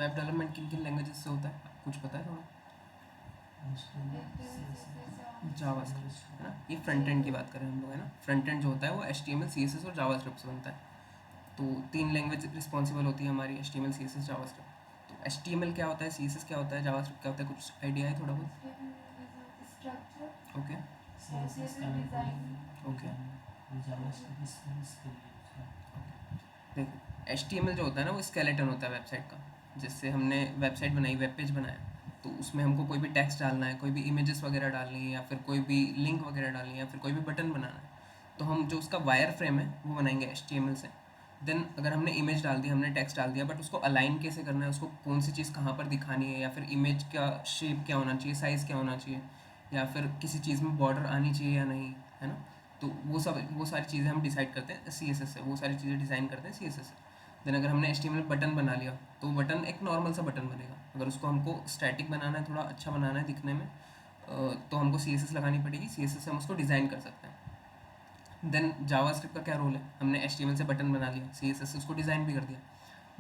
Web development किन किन languages से होता है, कुछ पता है थोड़ा? जावास्क्रिप्ट है ना, ये फ्रंट एंड की बात करें हम लोग, है ना। फ्रंट एंड जो होता है वो HTML CSS और जावास्क्रिप्ट से बनता है। तो 3 लैंग्वेज रिस्पॉन्सिबल होती है हमारी, HTML CSS जावास्क्रिप्ट। तो HTML क्या होता है, CSS क्या होता है, जावास्क्रिप्ट क्या होता है, कुछ आइडिया है थोड़ा बहुत? ओके ओके देखो, HTML जो होता है ना वो स्केलेटन होता है वेबसाइट का। जिससे हमने वेबसाइट बनाई, वेब पेज बनाया, तो उसमें हमको कोई भी टेक्स्ट डालना है, कोई भी इमेजेस वगैरह डालनी है, या फिर कोई भी लिंक वगैरह डालनी है, या फिर कोई भी बटन बनाना है, तो हम जो उसका वायर फ्रेम है वो बनाएंगे HTML से। देन अगर हमने इमेज डाल दी, हमने टेक्स्ट डाल दिया, बट उसको अलाइन कैसे करना है, उसको कौन सी चीज़ कहाँ पर दिखानी है, या फिर इमेज का शेप क्या होना चाहिए, साइज़ क्या होना चाहिए, या फिर किसी चीज़ में बॉर्डर आनी चाहिए या नहीं, है ना। तो वो सारी चीज़ें हम डिसाइड करते हैं CSS से, वो सारी चीज़ें डिज़ाइन करते हैं CSS से। देन अगर हमने HTML बटन बना लिया, तो बटन एक नॉर्मल सा बटन बनेगा। अगर उसको हमको स्टैटिक बनाना है, थोड़ा अच्छा बनाना है दिखने में, तो हमको CSS लगानी पड़ेगी, CSS से हम उसको डिज़ाइन कर सकते हैं। देन जावास्क्रिप्ट का क्या रोल है, हमने HTML से बटन बना लिया, CSS से उसको डिज़ाइन भी कर दिया,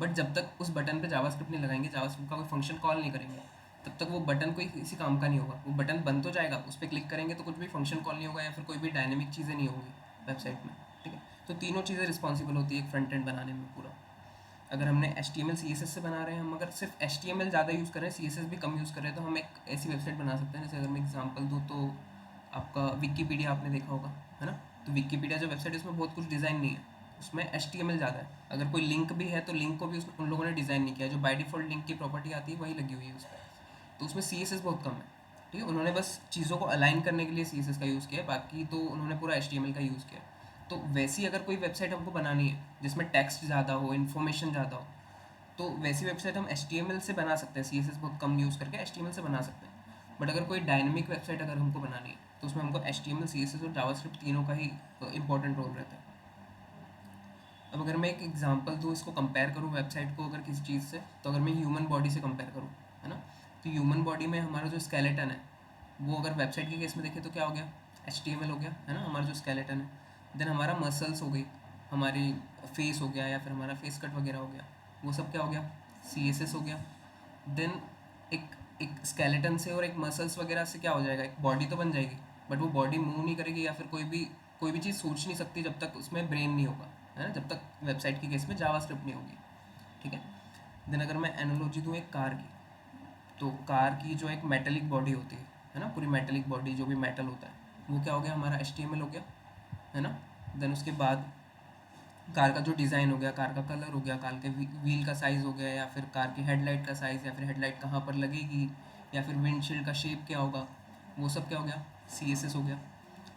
बट जब तक उस बटन पे जावास्क्रिप्ट नहीं लगाएंगे, जावास्क्रिप्ट का कोई फंक्शन कॉल नहीं करेंगे, तब तक वो बटन कोई किसी काम का नहीं होगा। वो बटन बन तो जाएगा, उस पर क्लिक करेंगे तो कुछ भी फंक्शन कॉल नहीं होगा, या फिर कोई भी डायनेमिक चीज़ें नहीं होंगी वेबसाइट में, ठीक है। तो तीनों चीज़ें रिस्पॉन्सिबल होती है एक फ्रंट एंड बनाने में पूरा। अगर हमने HTML CSS से बना रहे हैं, हम अगर सिर्फ HTML ज़्यादा यूज़ करें, CSS भी कम यूज़ करें, तो हम एक ऐसी वेबसाइट बना सकते हैं। जैसे अगर मैं एग्जांपल दूँ तो आपका विकीपीडिया आपने देखा होगा, है ना। तो विकीपीडिया जो वेबसाइट है उसमें बहुत कुछ डिज़ाइन नहीं है, उसमें HTML ज़्यादा है। अगर कोई लिंक भी है तो लिंक को भी उन लोगों ने डिज़ाइन नहीं किया, जो बाय डिफ़ॉल्ट लिंक की प्रॉपर्टी आती है वही लगी हुई है उस पर। तो उसमें CSS बहुत कम है, ठीक है। उन्होंने बस चीज़ों को अलाइन करने के लिए CSS का यूज़ किया है, बाकी तो उन्होंने पूरा HTML का यूज़ किया है। तो वैसी अगर कोई वेबसाइट हमको बनानी है जिसमें टेक्स्ट ज़्यादा हो, इन्फॉर्मेशन ज़्यादा हो, तो वैसी वेबसाइट हम HTML से बना सकते हैं, CSS बहुत कम यूज़ करके HTML से बना सकते हैं। बट अगर कोई डायनेमिक वेबसाइट अगर हमको बनानी है, तो उसमें हमको HTML CSS और जावास्क्रिप्ट तीनों का ही इंपॉर्टेंट रोल रहता है। अब अगर मैं एक एग्जांपल दूँ, इसको कंपेयर करूँ वेबसाइट को अगर किसी चीज़ से, तो अगर मैं ह्यूमन बॉडी से कंपेयर करूँ, है ना, तो ह्यूमन बॉडी में हमारा जो स्केलेटन है, वो अगर वेबसाइट के केस में देखें तो क्या हो गया, HTML हो गया, है ना, हमारा जो स्केलेटन है। देन हमारा मसल्स हो गई, हमारी फेस हो गया, या फिर हमारा फेस कट वगैरह हो गया, वो सब क्या हो गया, CSS हो गया। देन एक एक स्केलेटन से और एक मसल्स वगैरह से क्या हो जाएगा, एक बॉडी तो बन जाएगी, बट वो बॉडी मूव नहीं करेगी, या फिर कोई भी चीज़ सोच नहीं सकती जब तक उसमें ब्रेन नहीं होगा, है ना, जब तक वेबसाइट के केस में जावास्क्रिप्ट नहीं होगी, ठीक है। देन अगर मैं एनालॉजी दूँ एक कार की, तो कार की जो एक मेटेलिक बॉडी होती है ना, पूरी मेटेलिक बॉडी, जो भी मेटल होता है, वो क्या हो गया, हमारा HTML हो गया, है ना। देन उसके बाद कार का जो डिज़ाइन हो गया, कार का कलर हो गया, कार के व्हील का साइज़ हो गया, या फिर कार की हेडलाइट का साइज़, या फिर हेडलाइट कहाँ पर लगेगी, या फिर विंडशील्ड का शेप क्या होगा, वो सब क्या हो गया, CSS हो गया।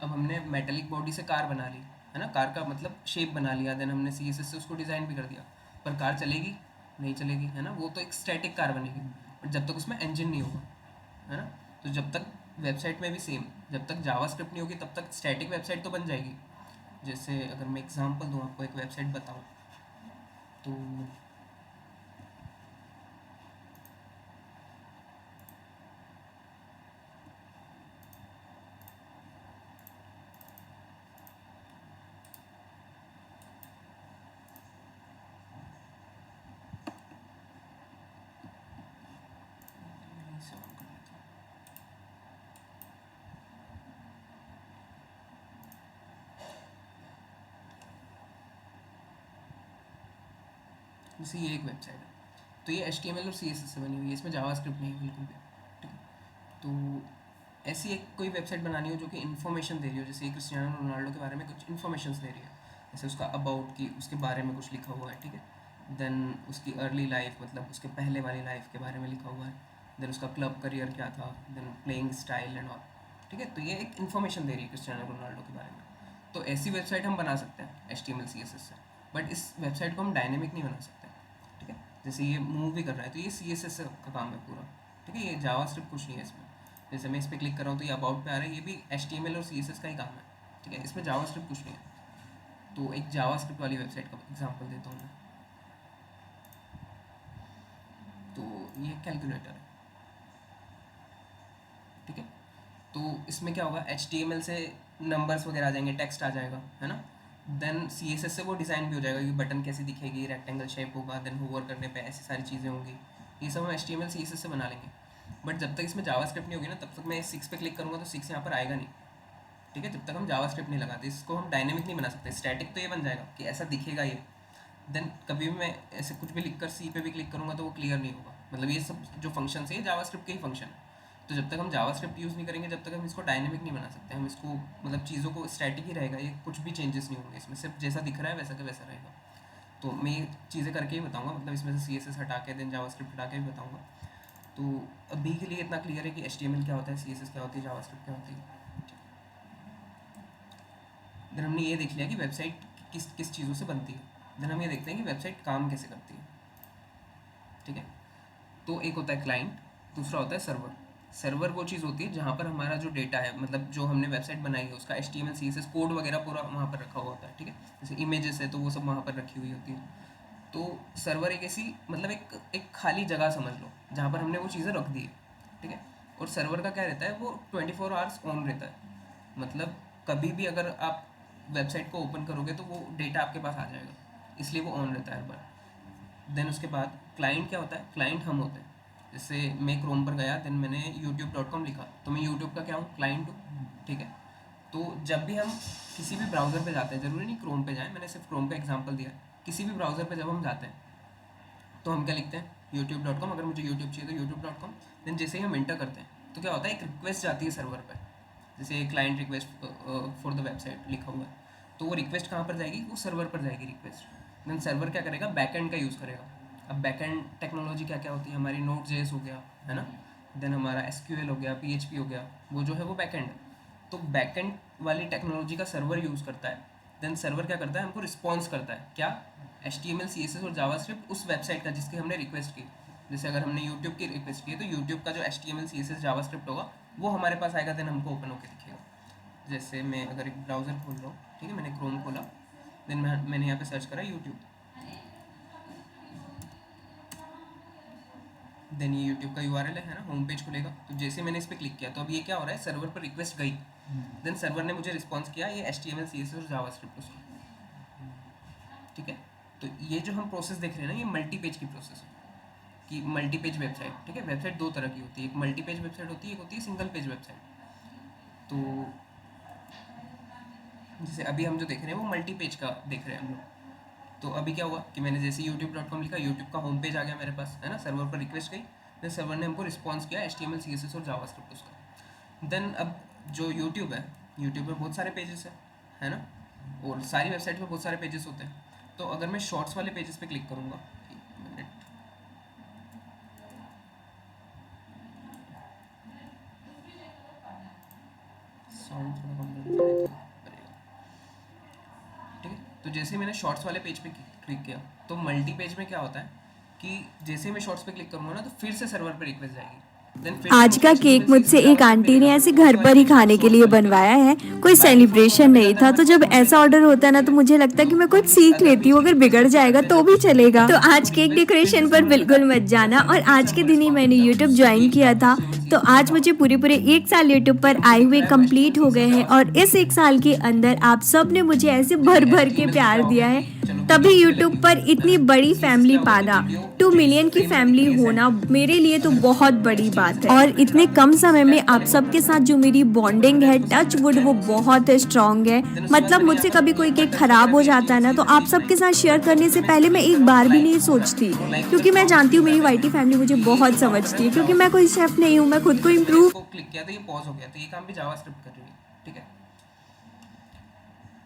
अब हमने मेटेलिक बॉडी से कार बना ली, है ना, कार का मतलब शेप बना लिया, देन हमने CSS से उसको डिज़ाइन भी कर दिया, पर कार चलेगी नहीं चलेगी, है ना, वो तो एक स्टैटिक कार बनेगी, बट जब तक उसमें इंजन नहीं होगा, है ना। तो जब तक वेबसाइट में भी सेम, जब तक जावास्क्रिप्ट नहीं होगी तब तक स्टैटिक वेबसाइट तो बन जाएगी। जैसे अगर मैं एग्जांपल दूँ आपको, एक वेबसाइट बताऊँ, तो इसे ऑन कर देता हूँ। जैसे ये एक वेबसाइट है, तो ये HTML और CSS से बनी हुई है, इसमें जावास्क्रिप्ट नहीं है बिल्कुल भी, ठीक है। तो ऐसी एक कोई वेबसाइट बनानी हो जो कि इन्फॉर्मेशन दे रही हो, जैसे क्रिस्टियानो रोनाल्डो के बारे में कुछ इन्फॉर्मेशन दे रही है, जैसे उसका अबाउट की, उसके बारे में कुछ लिखा हुआ है, ठीक है। देन उसकी अर्ली लाइफ, मतलब उसके पहले वाली लाइफ के बारे में लिखा हुआ है। देन उसका क्लब करियर क्या था, than playing style and all, ठीक है। तो ये एक इन्फॉर्मेशन दे रही है क्रिस्टियानो रोनाल्डो के बारे में। तो ऐसी वेबसाइट हम बना सकते हैं HTML CSS से, बट इस वेबसाइट को हम डायनेमिक नहीं बना सकते, ठीक है। जैसे ये मूव भी कर रहा है, तो ये CSS का काम है पूरा, ठीक है। ये जावास्क्रिप्ट कुछ नहीं है इसमें। जैसे मैं इस पर क्लिक कर रहा हूँ तो ये अबाउट पे आ रहा है, ये भी HTML और CSS का ही काम है, ठीक है। इसमें जावास्क्रिप्ट कुछ नहीं है। तो एक जावास्क्रिप्ट वाली वेबसाइट का एग्जांपल देता हूँ मैं। तो ये कैलकुलेटर है, ठीक है। तो इसमें क्या होगा, HTML से नंबर्स वगैरह आ जाएंगे, टेक्स्ट आ जाएगा, है ना। देन CSS से वो डिज़ाइन भी हो जाएगा कि बटन कैसी दिखेगी, रेक्टेंगल शेप होगा, देन होवर करने पे ऐसी सारी चीज़ें होंगी, ये सब हम HTML CSS से बना लेंगे। बट जब तक इसमें जावास्क्रिप्ट नहीं होगी ना, तब तक मैं 6 पे क्लिक करूँगा तो 6 यहाँ पर आएगा नहीं, ठीक है, जब तक हम जावास्क्रिप्ट नहीं लगाते। इसको हम डायनेमिक नहीं बना सकते। स्टैटिक तो ये बन जाएगा कि ऐसा दिखेगा ये, देन कभी भी मैं ऐसे कुछ भी लिख कर सी पे भी क्लिक करूँगा तो वो क्लियर नहीं होगा। मतलब ये सब जो फंक्शन है जावास्क्रिप्ट के ही फंक्शन है। तो जब तक हम जावास्क्रिप्ट यूज़ नहीं करेंगे, जब तक हम इसको डायनेमिक नहीं बना सकते। हम इसको मतलब चीज़ों को स्टैटिक ही रहेगा, ये कुछ भी चेंजेस नहीं होंगे इसमें, सिर्फ जैसा दिख रहा है वैसा का वैसा रहेगा। तो मैं ये चीज़ें करके ही बताऊँगा, मतलब इसमें से CSS हटा के देन जावास्क्रिप्ट हटा के भी बताऊँगा। तो अभी के लिए इतना क्लियर है कि HTML क्या होता है, CSS क्या होती है, जावास्क्रिप्ट क्या होती है। देन हमने ये देख लिया कि वेबसाइट किस किस चीज़ों से बनती है। देन हम ये देखते हैं कि वेबसाइट काम कैसे करती है, ठीक है। तो एक होता है क्लाइंट, दूसरा होता है सर्वर। सर्वर वो चीज़ होती है जहाँ पर हमारा जो डेटा है, मतलब जो हमने वेबसाइट बनाई है उसका HTML CSS कोड वगैरह पूरा वहाँ पर रखा हुआ होता है, ठीक है। जैसे इमेजेस है तो वो सब वहाँ पर रखी हुई होती है। तो सर्वर एक ऐसी मतलब एक खाली जगह समझ लो जहाँ पर हमने वो चीज़ें रख दी है, ठीक है। और सर्वर का क्या रहता है, वो 24 आवर्स ऑन रहता है। मतलब कभी भी अगर आप वेबसाइट को ओपन करोगे तो वो डेटा आपके पास आ जाएगा, इसलिए वो ऑन रहता है हर बार। देन उसके बाद क्लाइंट क्या होता है, क्लाइंट हम होते हैं। जैसे मैं क्रोम पर गया, देन मैंने youtube.com लिखा, तो मैं यूट्यूब का क्या हूँ, क्लाइंट हूँ, ठीक है। तो जब भी हम किसी भी ब्राउज़र पे जाते हैं, ज़रूरी नहीं क्रोम पे जाएं, मैंने सिर्फ क्रोम का एग्जांपल दिया, किसी भी ब्राउज़र पे जब हम जाते हैं तो हम क्या लिखते हैं, youtube.com। अगर मुझे यूट्यूब चाहिए तो youtube.com। देन जैसे ही हम इंटर करते हैं तो क्या होता है, एक रिक्वेस्ट जाती है सर्वर पर, जैसे client request for the website लिखा हुआ है, तो वो रिक्वेस्ट कहाँ पर जाएगी, वो सर्वर पर जाएगी रिक्वेस्ट। देन सर्वर क्या करेगा, बैकएंड का यूज़ करेगा। अब बैकएंड टेक्नोलॉजी क्या क्या होती है हमारी, Node.js हो गया, है ना। देन हमारा SQL हो गया, PHP हो गया, वो जो है वो बैकएंड है। तो बैकएंड वाली टेक्नोलॉजी का सर्वर यूज़ करता है। देन सर्वर क्या करता है, हमको रिस्पॉन्स करता है, क्या, HTML CSS और जावास्क्रिप्ट उस वेबसाइट का जिसकी हमने रिक्वेस्ट की। जैसे अगर हमने यूट्यूब की रिक्वेस्ट की है तो यूट्यूब का जो HTML CSS जावास्क्रिप्ट होगा वो हमारे पास आएगा, देन हमको ओपन होकर दिखेगा। जैसे मैं अगर एक ब्राउज़र खोल रहा हूँ, ठीक है, मैंने क्रोम खोला, देन मैंने यहाँ पे सर्च करा यूट्यूब, देन ये यूट्यूब का URL है ना, होम पेज खुलेगा। तो जैसे मैंने इस पर क्लिक किया तो अब ये क्या हो रहा है, सर्वर पर रिक्वेस्ट गई, देन सर्वर ने मुझे रिस्पॉन्स किया, ये HTML CSS और जावास्क्रिप्ट उसका, ठीक है। तो ये जो हम प्रोसेस देख रहे हैं ना, ये मल्टी पेज की प्रोसेस है कि मल्टी पेज वेबसाइट, ठीक है। वेबसाइट दो तरह की होती है, एक मल्टी पेज वेबसाइट होती है, एक होती है सिंगल पेज वेबसाइट। तो जैसे अभी हम जो देख रहे हैं वो मल्टी पेज का देख रहे हैं हम लोग। तो अभी क्या हुआ कि मैंने जैसे youtube.com लिखा, यूट्यूब का होम पेज आ गया मेरे पास, है ना। सर्वर पर रिक्वेस्ट गई, देन सर्वर ने हमको रिस्पॉन्स किया HTML CSS और जावास्क्रिप्ट उसका। देन अब जो यूट्यूब है, यूट्यूब में बहुत सारे पेजेस है ना, और सारी वेबसाइट में बहुत सारे पेजेस होते हैं। तो अगर मैं शॉर्ट्स वाले पेजेस पे क्लिक करूँगा, एक मिनट, साउंड थोड़ा कम कर देता हूँ, ठीक है। तो जैसे मैंने शॉर्ट्स वाले पेज पे क्लिक किया तो मल्टी पेज में क्या होता है कि जैसे मैं शॉर्ट्स पे क्लिक करूँगा ना तो फिर से सर्वर पे रिक्वेस्ट जाएगी, देन फिर से आज हमको का HTML केक CSS मुझसे एक जावास्क्रिप्ट आंटी ने मिलेगा। ऐसे तो घर वो पर ही एक्चुअली मैंने खाने के शॉर्ट्स लिए वाले पेज पे बनवाया किया। है, कोई बाय डिफ़ॉल्ट वो सेलिब्रेशन हमें नहीं जाता है था। तो हमारे जब होम पेज ऐसा पे, ऑर्डर होता है ना ठीक तो है। मुझे लगता है तो कि मैं कुछ हम सीख अगर लेती हूँ, बीच अगर में बिगड़ स्पेसिफिक जाएगा करते हैं तो जब भी कुछ भी चलेगा। करते तो हैं तो आज वो केक रिक्वेस्ट फिर से डेकोरेशन पर सर्वर जाता बिल्कुल है, मत जाना। देन और फिर से आज के हमको दिन ही रिस्पॉन्स मैंने मिलता है यूट्यूब उस ज्वाइन पेज का, किया था। HTML तो CSS और आज मुझे जावास्क्रिप्ट पूरे पूरे का। एक साल यूट्यूब ये पर हमको आए दिख हुए रहा है वो कंप्लीट HTML हो CSS गए हैं, और जावास्क्रिप्ट इस है। एक साल के अंदर आप सब ने मुझे ऐसे तो भर ये भर के HTML से क्या प्यार हो दिया गया है, कि चलो तभी वीडियोस पे लगी यूट्यूब हुई पर है, है इतनी ना। बड़ी CSS फैमिली क्या होता है कि पाना, वीडियो 2 मिलियन की फ्रेम में फैमिली दिखती है होना सेंटर पे। मेरे लिए तो अगर बहुत बड़ी HTML बात से है। और जावास्क्रिप्ट इतने चलाते हैं कम तो समय में स्टेप्स आप वाले बहुत सबके होते साथ हैं। जो मेरी सबसे पहले बॉन्डिंग मैं है, इसको टच सिलेक्ट वुड, करते हैं वो वो बहुत CSS, स्ट्रांग है। देन उसके बाद मतलब मैंने यहाँ मुझसे पर कभी कोई एक केक बटन्स खराब वगैरह हो भी जाता है HTML ना तो CSS आप की बनाई। सबके साथ शेयर करने जैसे से मैं इस पहले पर मैं क्लिक कर एक रहा हूँ तो बार भी लाइक नहीं हो रहा सोचती, है, और लाइक को क्योंकि जब मैं काउंट जानती नहीं हूँ हो रहा मेरी है पहले, वाइटी फैमिली मुझे ये बहुत जो काउंट कर रहा समझती है है, वो क्योंकि पॉज मैं हो कोई गया। शेफ नहीं हूँ, मैं खुद को देन मैंने इम्प्रूव। इसको क्लिक किया तो ये पॉज हो गया, तो ये काम भी जावास्क्रिप्ट कर रही है, ठीक है।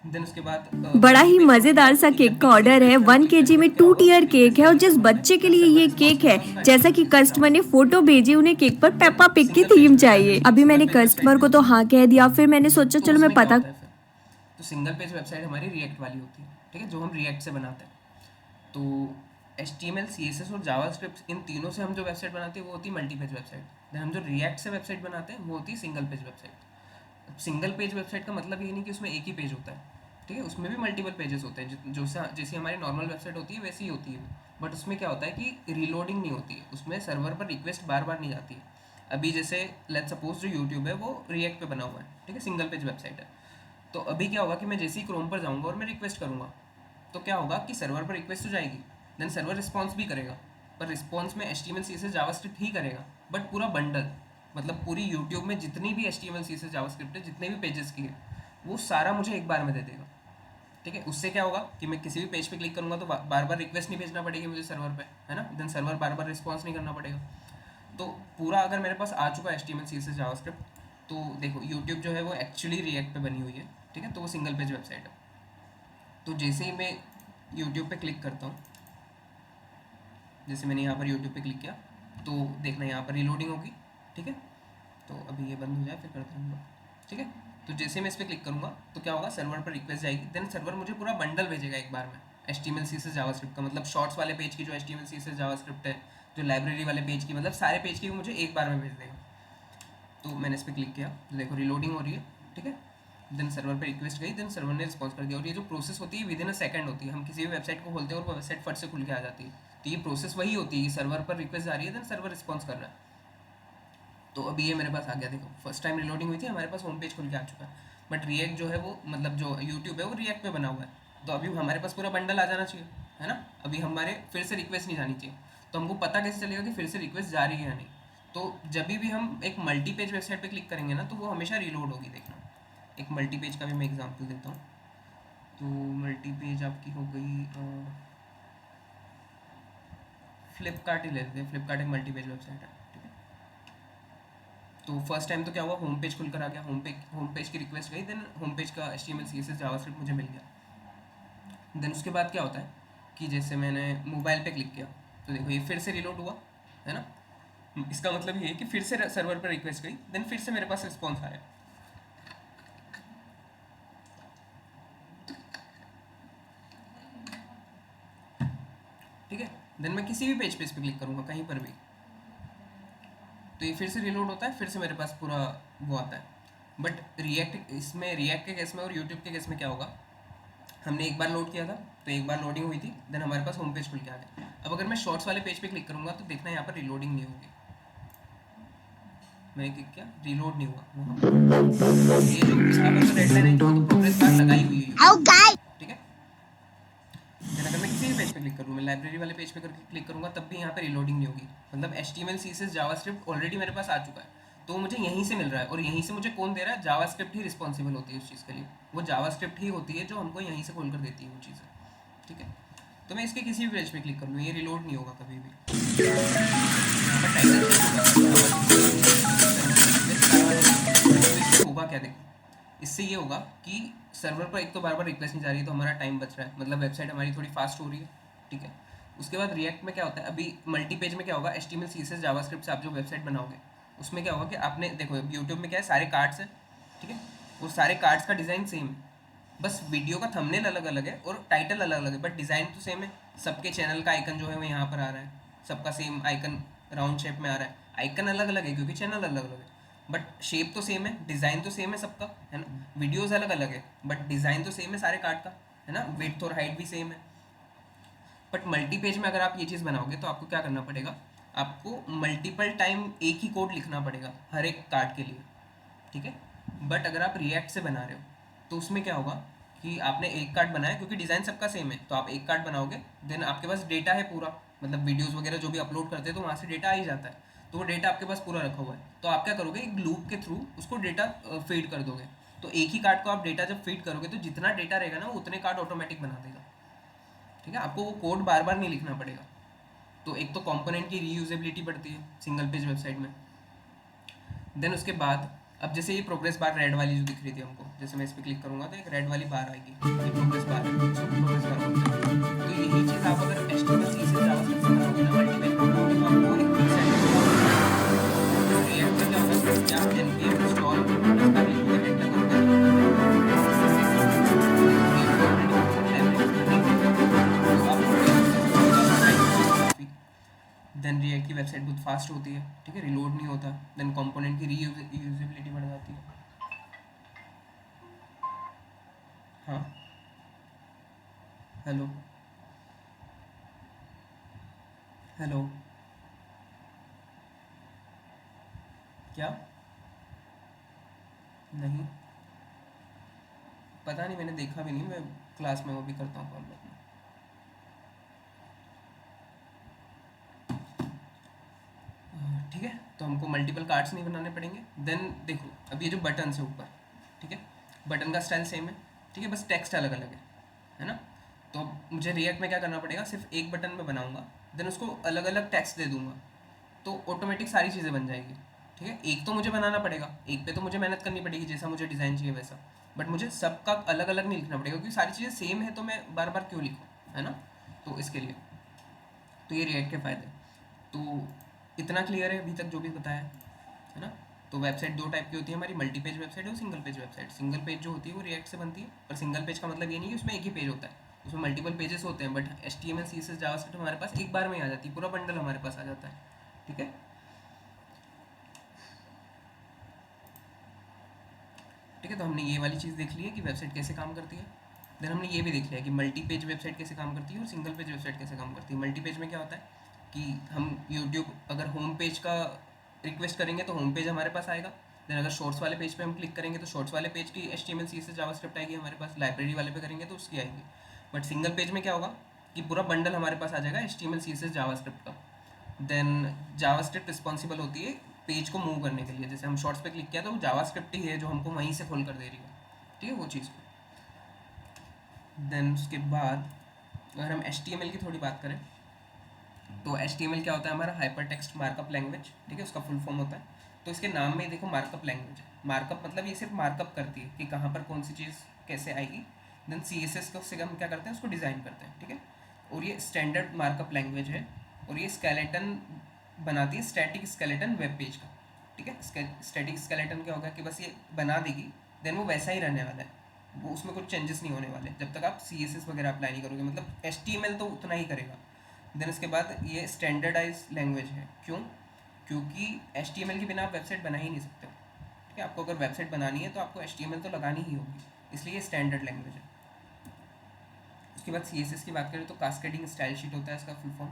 देन उसके बाद बड़ा मल्टी ही पेज का होता मजेदार है सा कि जब केक भी का किसी ऑर्डर है। पेज पे हम 1 kg क्लिक में करेंगे तो क्या 2 टियर होगा, केक रिक्वेस्ट है, और जाएगा जिस सर्वर पे, बच्चे के देन लिए सर्वर ये रिस्पॉन्स केक है, करेगा उसका जैसा HTML कि CSS कस्टमर ने जावास्क्रिप्ट। फोटो भेजी, उन्हें केक पर देन पेप्पा पिग की सिंगल पेज थीम पे जाते हैं, चाहिए। अभी सिंगल मैंने पेज वेबसाइट कस्टमर पे को तो जाते हैं। हाँ कह दिया, फिर मैंने सोचा तो चलो मैं उसमें क्या पता। होता है फिर, तो सिंगल पेज वेबसाइट हमारी रिएक्ट वाली होती है, ठीक है, जो हम रिएक्ट से बनाते हैं। तो HTML CSS और जावास्क्रिप्ट इन तीनों से हम जो वेबसाइट बनाते हैं वो होती है मल्टी पेज वेबसाइट। देन हम जो रिएक्ट से वेबसाइट बनाते हैं वो होती है single page website. Single page website का मतलब ये नहीं कि उसमें एक ही पेज होता है, ठीक है, उसमें भी मल्टीपल पेजेस होते हैं, जो जैसी हमारी नॉर्मल वेबसाइट होती है वैसी ही होती है। बट उसमें क्या होता है कि रीलोडिंग नहीं होती है, उसमें सर्वर पर रिक्वेस्ट बार बार नहीं जाती है। अभी जैसे लेट्स सपोज जो यूट्यूब है वो रिएक्ट पे बना हुआ है, ठीक है, सिंगल पेज वेबसाइट है। तो अभी क्या होगा कि मैं जैसे ही क्रोम पर जाऊंगा और मैं रिक्वेस्ट करूंगा तो क्या होगा कि सर्वर पर रिक्वेस्ट तो जाएगी, देन सर्वर रिस्पॉन्स भी करेगा, पर रिस्पॉन्स में HTML CSS जावास्क्रिप्ट ही करेगा, बट पूरा बंडल, मतलब पूरी यूट्यूब में जितनी भी HTML CSS जावास्क्रिप्ट है, जितने भी पेजेस की है, वो सारा मुझे एक बार में दे देगा। ठीक है, उससे क्या होगा कि मैं किसी भी पेज पे क्लिक करूंगा तो बार बार रिक्वेस्ट नहीं भेजना पड़ेगी मुझे सर्वर पे, है ना, देन सर्वर बार बार रिस्पॉन्स नहीं करना पड़ेगा। तो पूरा अगर मेरे पास आ चुका है HTML CSS जावास्क्रिप्ट, तो देखो यूट्यूब जो है वो एक्चुअली रिएक्ट पे बनी हुई है, ठीक है, तो वो सिंगल पेज वेबसाइट है। तो जैसे ही मैं यूट्यूब पे क्लिक करता हूँ, जैसे मैंने यहाँ पर यूट्यूब पे क्लिक किया, तो देखना यहाँ पर रिलोडिंग होगी। ठीक है, तो अभी ये बंद हो जाए फिर करता हूँ। ठीक है, तो जैसे मैं इस पर क्लिक करूँगा तो क्या होगा, सर्वर पर रिक्वेस्ट जाएगी, देन सर्वर मुझे पूरा बंडल भेजेगा एक बार में HTML CSS जावास्क्रिप्ट का, मतलब शॉर्ट्स वाले पेज की जो HTMल CSS जावास्क्रिप्ट है, जो लाइब्रेरी वाले पेज की, मतलब सारे पेज की मुझे एक बार में भेज देगा। तो मैंने इस पर क्लिक किया तो देखो रिलोडिंग हो रही है। ठीक है, देन सर्वर पे रिक्वेस्ट गई, देन सर्वर ने रिस्पॉन्स कर दिया, और ये जो प्रोसेस होती है विद इन अ सेकंड होती है। हम किसी भी वेबसाइट को खोलते हैं और वो वेबसाइट फट से खुल के आ जाती है, तो ये प्रोसेस वही होती है कि सर्वर पर रिक्वेस्ट आ रही है, देन सर्वर रिस्पॉन्स कर रहा है। तो अभी ये मेरे पास आ गया, देखो फर्स्ट टाइम रिलोडिंग हुई थी, हमारे पास होम पेज खुल के आ चुका है। बट रिएक्ट जो है वो, मतलब जो यूट्यूब है वो रिएक्ट पे बना हुआ है, तो अभी हमारे पास पूरा बंडल आ जाना चाहिए, है ना। अभी हमारे फिर से रिक्वेस्ट नहीं जानी चाहिए, तो हमको पता कैसे चलेगा कि फिर से रिक्वेस्ट जा रही है या नहीं। तो जब भी हम एक मल्टी पेज वेबसाइट पे क्लिक करेंगे ना, तो वो हमेशा रिलोड होगी। देखना, एक मल्टी पेज का भी मैं एग्जांपल देता हूँ। तो मल्टी पेज आपकी हो गई, फ्लिपकार्ट ही ले लेते हैं, फ्लिपकार्ट एक मल्टी पेज वेबसाइट है। ठीक है, तो फर्स्ट टाइम तो क्या हुआ, होम पेज खुलकर आ गया, होम पेज की रिक्वेस्ट गई, देन होम पेज का HTML CSS जावास्क्रिप्ट मुझे मिल गया। देन उसके बाद क्या होता है कि जैसे मैंने मोबाइल पे क्लिक किया, तो देखो ये फिर से रिलोड हुआ, है ना। इसका मतलब ये है कि फिर से सर्वर पर रिक्वेस्ट गई, देन फिर से मेरे पास रिस्पॉन्स आया। ठीक है, देन मैं किसी भी पेज पे इस पर क्लिक करूँगा कहीं पर भी, तो ये फिर से रिलोड होता है, फिर से मेरे पास पूरा वो आता है। बट रिएक्ट के केस में और यूट्यूब के केस में क्या होगा, हमने एक बार लोड किया था, तो एक बार लोडिंग हुई थी, देन हमारे पास होम पेज खुल के आ गया। अब अगर मैं शॉर्ट्स वाले पेज पे क्लिक करूँगा तो देखना यहाँ पर रिलोडिंग नहीं होगी। मैंने क्लिक किया, रिलोड नहीं हुआ, ये जो यहाँ पर जो रेड लाइन है वो तो प्रोग्रेस बार लगाई हुई है। ठीक है, देन अगर मैं किसी भी पेज पे क्लिक करूँ, मैं लाइब्रेरी वाले पेज पे क्लिक करूँगा, तब भी यहाँ पे रिलोडिंग नहीं होगी। मतलब HTML CSS जावास्क्रिप्ट ऑलरेडी मेरे पास आ चुका है, तो मुझे यहीं से मिल रहा है, और यहीं से मुझे कौन दे रहा है, जावास्क्रिप्ट ही रिस्पॉन्सिबल होती है उस चीज़ के लिए। वो जावास्क्रिप्ट ही होती है जो हमको यहीं से खोल कर देती है वो चीज़ें। ठीक है, तो मैं इसके किसी भी पेज पे क्लिक कर लूँ, ये रिलोड नहीं होगा कभी भी। यहाँ पर टाइटल चेंज होगा, होगा क्या, देखो इससे ये होगा कि सर्वर पर एक तो बार बार रिक्वेस्ट नहीं जा रही है, तो हमारा टाइम बच रहा है, मतलब वेबसाइट हमारी थोड़ी फास्ट हो रही है। ठीक है, उसके बाद रिएक्ट में क्या होता है, अभी मल्टी पेज में क्या होगा, HTML CSS जावास्क्रिप्ट से आप जो वेबसाइट बनाओगे, उसमें क्या होगा कि आपने देखो यूट्यूब में क्या है, सारे कार्ड्स हैं। ठीक है, वो सारे कार्ड्स का डिज़ाइन सेम है, बस वीडियो का थंबनेल अलग अलग है और टाइटल अलग अलग है, बट डिज़ाइन तो सेम है। सबके चैनल का आइकन जो है वो यहाँ पर आ रहा है, सबका सेम आइकन राउंड शेप में आ रहा है। आइकन अलग अलग है क्योंकि चैनल अलग अलग है, बट शेप तो सेम है, डिज़ाइन तो सेम है सबका, है ना। वीडियोज़ अलग अलग है बट डिज़ाइन तो सेम है सारे कार्ड का, है ना। विड्थ और हाइट भी सेम है। बट मल्टी पेज में अगर आप ये चीज़ बनाओगे तो आपको क्या करना पड़ेगा, आपको मल्टीपल टाइम एक ही कोड लिखना पड़ेगा हर एक कार्ड के लिए। ठीक है, बट अगर आप रिएक्ट से बना रहे हो तो उसमें क्या होगा कि आपने एक कार्ड बनाया, क्योंकि डिज़ाइन सबका सेम है, तो आप एक कार्ड बनाओगे, देन आपके पास डेटा है पूरा, मतलब वीडियोस वगैरह जो भी अपलोड करते हैं तो वहाँ से डेटा आ ही जाता है, तो वो डेटा आपके पास पूरा रखा हुआ है। तो आप क्या करोगे, एक लूप के थ्रू उसको डेटा फीड कर दोगे। तो एक ही कार्ड को आप डेटा जब फीड करोगे तो जितना डेटा रहेगा ना वो उतने कार्ड ऑटोमेटिक बना देगा। ठीक है, आपको वो कोड बार बार नहीं लिखना पड़ेगा। तो एक तो कंपोनेंट की रीयूजेबिलिटी बढ़ती है सिंगल पेज वेबसाइट में। देन उसके बाद अब जैसे ये प्रोग्रेस बार रेड वाली जो दिख रही थी हमको, जैसे मैं इस पर क्लिक करूंगा तो एक रेड वाली बार आएगी, ये प्रोग्रेस बार है, इसको प्रोग्रेस बार बोलते हैं। तो यही चीज़ आप अगर HTML CSS जावास्क्रिप्ट से बनाओगे ना, मल्टीपेज में बनाओगे, तो आपको एक रिएक्ट में क्या होगा कि आप npm install इसका लिखोगे, एंटर करोगे देन रिएक्ट की वेबसाइट बहुत फास्ट होती है। ठीक है, रिलोड नहीं होता, देन कंपोनेंट की रीयूजेबिलिटी बढ़ जाती है। हाँ, हेलो हेलो, क्या, नहीं पता नहीं, मैंने देखा भी नहीं, मैं क्लास में वो भी करता हूँ कॉल। तो हमको मल्टीपल कार्ड्स नहीं बनाने पड़ेंगे। देन देखो अब ये जो बटन है ऊपर, ठीक है, बटन का स्टाइल सेम है, ठीक है, बस टेक्स्ट अलग अलग है ना। तो अब मुझे रिएक्ट में क्या करना पड़ेगा, सिर्फ एक बटन में बनाऊंगा, देन उसको अलग अलग टेक्स्ट दे दूंगा, तो ऑटोमेटिक सारी चीज़ें बन जाएगी। ठीक है, एक तो मुझे बनाना पड़ेगा, एक पे तो मुझे मेहनत करनी पड़ेगी जैसा मुझे डिज़ाइन चाहिए वैसा, बट मुझे सबका अलग अलग नहीं लिखना पड़ेगा क्योंकि सारी चीज़ें सेम है, तो मैं बार बार क्यों लिखूँ, है ना। तो इसके लिए तो ये रिएक्ट के फ़ायदे। तो इतना क्लियर है अभी तक जो भी बताया है ना। तो वेबसाइट दो टाइप की होती है हमारी, मल्टी पेज वेबसाइट और single page website. Single page जो होती है वो रिएक्ट से बनती है, पर सिंगल पेज का मतलब ये नहीं कि उसमें एक ही पेज होता है, उसमें मल्टीपल पेजेस होते हैं, बट HTML CSS जावास्क्रिप्ट हमारे पास एक बार में ही आ जाती है, पूरा बंडल हमारे पास आ जाता है। ठीक है, ठीक है, तो हमने ये वाली चीज़ देख ली है कि वेबसाइट कैसे काम करती है। देन हमने ये भी देख लिया कि मल्टी पेज वेबसाइट कैसे काम करती है और सिंगल पेज वेबसाइट कैसे काम करती है। मल्टी पेज में क्या होता है कि हम यूट्यूब अगर होम पेज का रिक्वेस्ट करेंगे तो होम पेज हमारे पास आएगा। देन अगर शॉर्ट्स वाले पेज पे हम क्लिक करेंगे तो शॉर्ट्स वाले पेज की HTML CSS जावास्क्रिप्ट आएगी हमारे पास, लाइब्रेरी वाले पे करेंगे तो उसकी आएगी। बट सिंगल पेज में क्या होगा कि पूरा बंडल हमारे पास आ जाएगा HTML CSS जावास्क्रिप्ट का। देन जावास्क्रिप्ट रिस्पॉन्सिबल होती है पेज को मूव करने के लिए, जैसे हम शॉर्ट्स पे क्लिक किया तो जावास्क्रिप्ट ही है जो हमको वहीं से खोल कर दे रही है, ठीक है, वो चीज़ को। देन उसके बाद अगर हम HTML की थोड़ी बात करें तो HTML क्या होता है हमारा, हाइपर टेक्स्ट मार्कअप लैंग्वेज, ठीक है, उसका फुल फॉर्म होता है। तो इसके नाम में देखो मार्कअप लैंग्वेज है, मार्कअप मतलब ये सिर्फ मार्कअप करती है कि कहाँ पर कौन सी चीज़ कैसे आएगी। देन CSS को उससे हम क्या करते हैं, उसको डिज़ाइन करते हैं, ठीक है। और ये स्टैंडर्ड मार्कअप लैंग्वेज है, और ये स्केलेटन बनाती है, स्टैटिक स्केलेटन वेब पेज का, ठीक है। स्टैटिक स्केलेटन क्या होगा कि बस ये बना देगी, देन वो वैसा ही रहने वाला है, वो उसमें कुछ चेंजेस नहीं होने वाले जब तक आप CSS वगैरह अप्लाई नहीं करोगे, मतलब HTML तो उतना ही करेगा। देन उसके बाद ये स्टैंडर्डाइज लैंग्वेज है, क्यों, क्योंकि HTML के बिना आप वेबसाइट बना ही नहीं सकते, ठीक है। आपको अगर वेबसाइट बनानी है तो आपको HTML तो लगानी ही होगी, इसलिए ये स्टैंडर्ड लैंग्वेज है। उसके बाद CSS की बात करें तो कास्केडिंग स्टाइल शीट होता है इसका फुल फॉर्म,